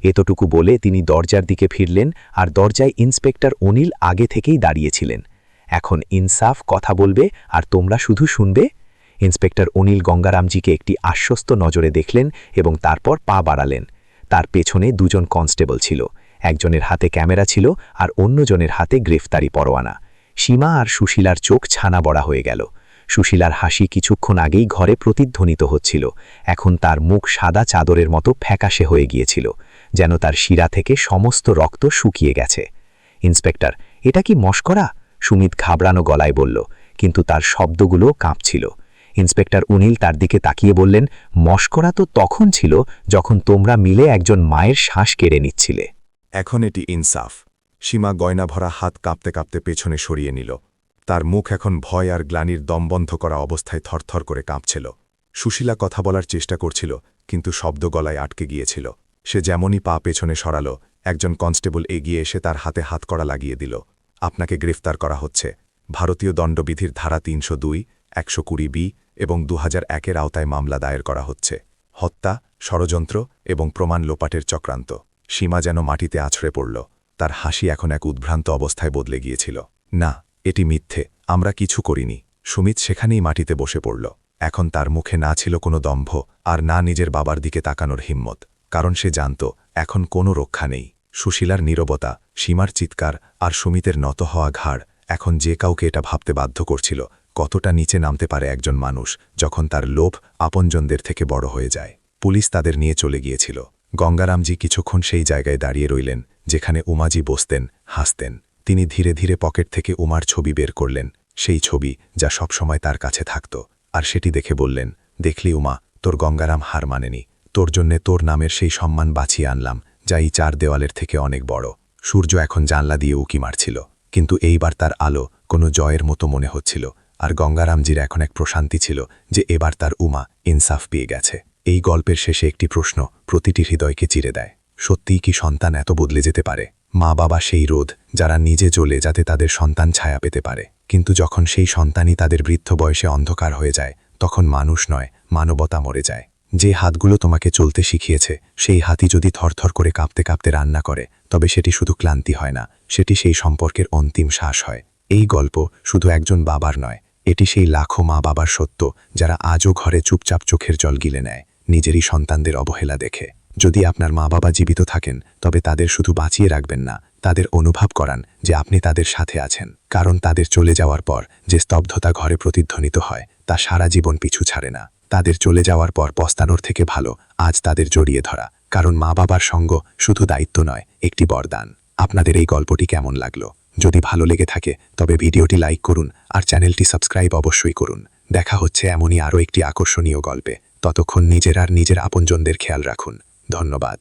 Speaker 8: এতটুকু বলে তিনি দরজার দিকে ফিরলেন, আর দরজায় ইন্সপেক্টর অনিল আগে থেকেই দাঁড়িয়েছিলেন। এখন ইনসাফ কথা বলবে আর তোমরা শুধু শুনবে। ইন্সপেক্টর অনিল গঙ্গারামজিকে একটি আশ্বস্ত নজরে দেখলেন এবং তারপর পা বাড়ালেন। তার পেছনে দুজন কনস্টেবল ছিল, একজনের হাতে ক্যামেরা ছিল আর অন্যজনের হাতে গ্রেফতারি পরোয়ানা। সীমা আর সুশীলার চোখ ছানা বড়া হয়ে গেল। সুশীলার হাসি কিছুক্ষণ আগেই ঘরে প্রতিধ্বনিত হচ্ছিল, এখন তার মুখ সাদা চাদরের মতো ফ্যাকাশে হয়ে গিয়েছিল, যেন তার শিরা থেকে সমস্ত রক্ত শুকিয়ে গেছে। ইন্সপেক্টর, এটা কি মশকরা? সুমিত ঘাবড়ানো গলায় বলল, কিন্তু তার শব্দগুলো কাঁপছিল। ইন্সপেক্টর অনিল তার দিকে তাকিয়ে বললেন, মশকরা তো তখন ছিল যখন তোমরা মিলে একজন মায়ের শ্বাস কেড়ে নিচ্ছিলে।
Speaker 1: এখন এটি ইনসাফ। সীমা গয়না ভরা হাত কাঁপতে কাঁপতে পেছনে সরিয়ে নিল। তার মুখ এখন ভয় আর গ্লানির দমবন্ধ করা অবস্থায় থরথর করে কাঁপছিল। সুশীলা কথা বলার চেষ্টা করছিল, কিন্তু শব্দ গলায় আটকে গিয়েছিল। সে যেমনই পা পেছনে সরালো, একজন কনস্টেবল এগিয়ে এসে তার হাতে হাতকড়া লাগিয়ে দিল। আপনাকে গ্রেফতার করা হচ্ছে। ভারতীয় দণ্ডবিধির ধারা ৩০২, ১২০ এবং ২০০১-এর আওতায় মামলা দায়ের করা হচ্ছে। হত্যা, ষড়যন্ত্র এবং প্রমাণ লোপাটের চক্রান্ত। সীমা যেন মাটিতে আছড়ে পড়ল। তার হাসি এখন এক উদ্ভ্রান্ত অবস্থায় বদলে গিয়েছিল। না, এটি মিথ্যে, আমরা কিছু করিনি। সুমিত সেখানেই মাটিতে বসে পড়ল। এখন তার মুখে না ছিল কোনো দম্ভ, আর না নিজের বাবার দিকে তাকানোর হিম্মত, কারণ সে জানত এখন কোনো রক্ষা নেই। সুশীলার নীরবতা, সীমার চিৎকার আর সুমিতের নত হওয়া ঘাড় এখন যে কাউকে এটা ভাবতে বাধ্য করছিল কতটা নিচে নামতে পারে একজন মানুষ যখন তার লোভ আপনজনদের থেকে বড় হয়ে যায়। পুলিশ তাদের নিয়ে চলে গিয়েছিল। গঙ্গারামজি কিছুক্ষণ সেই জায়গায় দাঁড়িয়ে রইলেন যেখানে উমাজি বসতেন, হাসতেন। তিনি ধীরে ধীরে পকেট থেকে উমার ছবি বের করলেন, সেই ছবি যা সবসময় তার কাছে থাকত, আর সেটি দেখে বললেন, দেখলি উমা, তোর গঙ্গারাম হার মানেনি। তোর জন্যে তোর নামের সেই সম্মান বাঁচিয়ে আনলাম, যা এই 4 দেওয়ালের থেকে অনেক বড়। সূর্য এখন জানলা দিয়ে উকি মারছিল, কিন্তু এইবার তার আলো কোনো জয়ের মতো মনে হচ্ছিল, আর গঙ্গারামজির এখন এক প্রশান্তি ছিল যে এবার তার উমা ইনসাফ পেয়ে গেছে। এই গল্পের শেষে একটি প্রশ্ন প্রতিটি হৃদয়কে চিরে দেয়, সত্যিই কি সন্তান এত বদলে যেতে পারে? মা বাবা সেই রোদ যারা নিজে জ্বলে যাতে তাদের সন্তান ছায়া পেতে পারে, কিন্তু যখন সেই সন্তানই তাদের বৃদ্ধ বয়সে অন্ধকার হয়ে যায়, তখন মানুষ নয়, মানবতা মরে যায়। যে হাতগুলো তোমাকে চলতে শিখিয়েছে, সেই হাতই যদি থরথর করে কাঁপতে কাঁপতে রান্না করে, তবে সেটি শুধু ক্লান্তি হয় না, সেটি সেই সম্পর্কের অন্তিম শ্বাস হয়। এই গল্প শুধু একজন বাবার নয়, এটি সেই লাখো মা বাবার সত্য যারা আজও ঘরে চুপচাপ চোখের জল গিলে নেয় নিজেরই সন্তানদের অবহেলা দেখে। যদি আপনার মা বাবা জীবিত থাকেন, তবে তাদের শুধু বাঁচিয়ে রাখবেন না, তাদের অনুভব করান যে আপনি তাদের সাথে আছেন, কারণ তাদের চলে যাওয়ার পর যে স্তব্ধতা ঘরে প্রতিধ্বনিত হয় তা সারা জীবন পিছু ছাড়ে না। তাদের চলে যাওয়ার পর পস্তানোর থেকে ভালো আজ তাদের জড়িয়ে ধরা, কারণ মা বাবার সঙ্গ শুধু দায়িত্ব নয়, একটি বরদান। আপনাদের এই গল্পটি কেমন লাগলো? যদি ভালো লেগে থাকে তবে ভিডিওটি লাইক করুন আর চ্যানেলটি সাবস্ক্রাইব অবশ্যই করুন। দেখা হচ্ছে এমনই আরও একটি আকর্ষণীয় গল্পে। ততক্ষণ নিজের আর নিজের আপনজনদের খেয়াল রাখুন। ধন্যবাদ।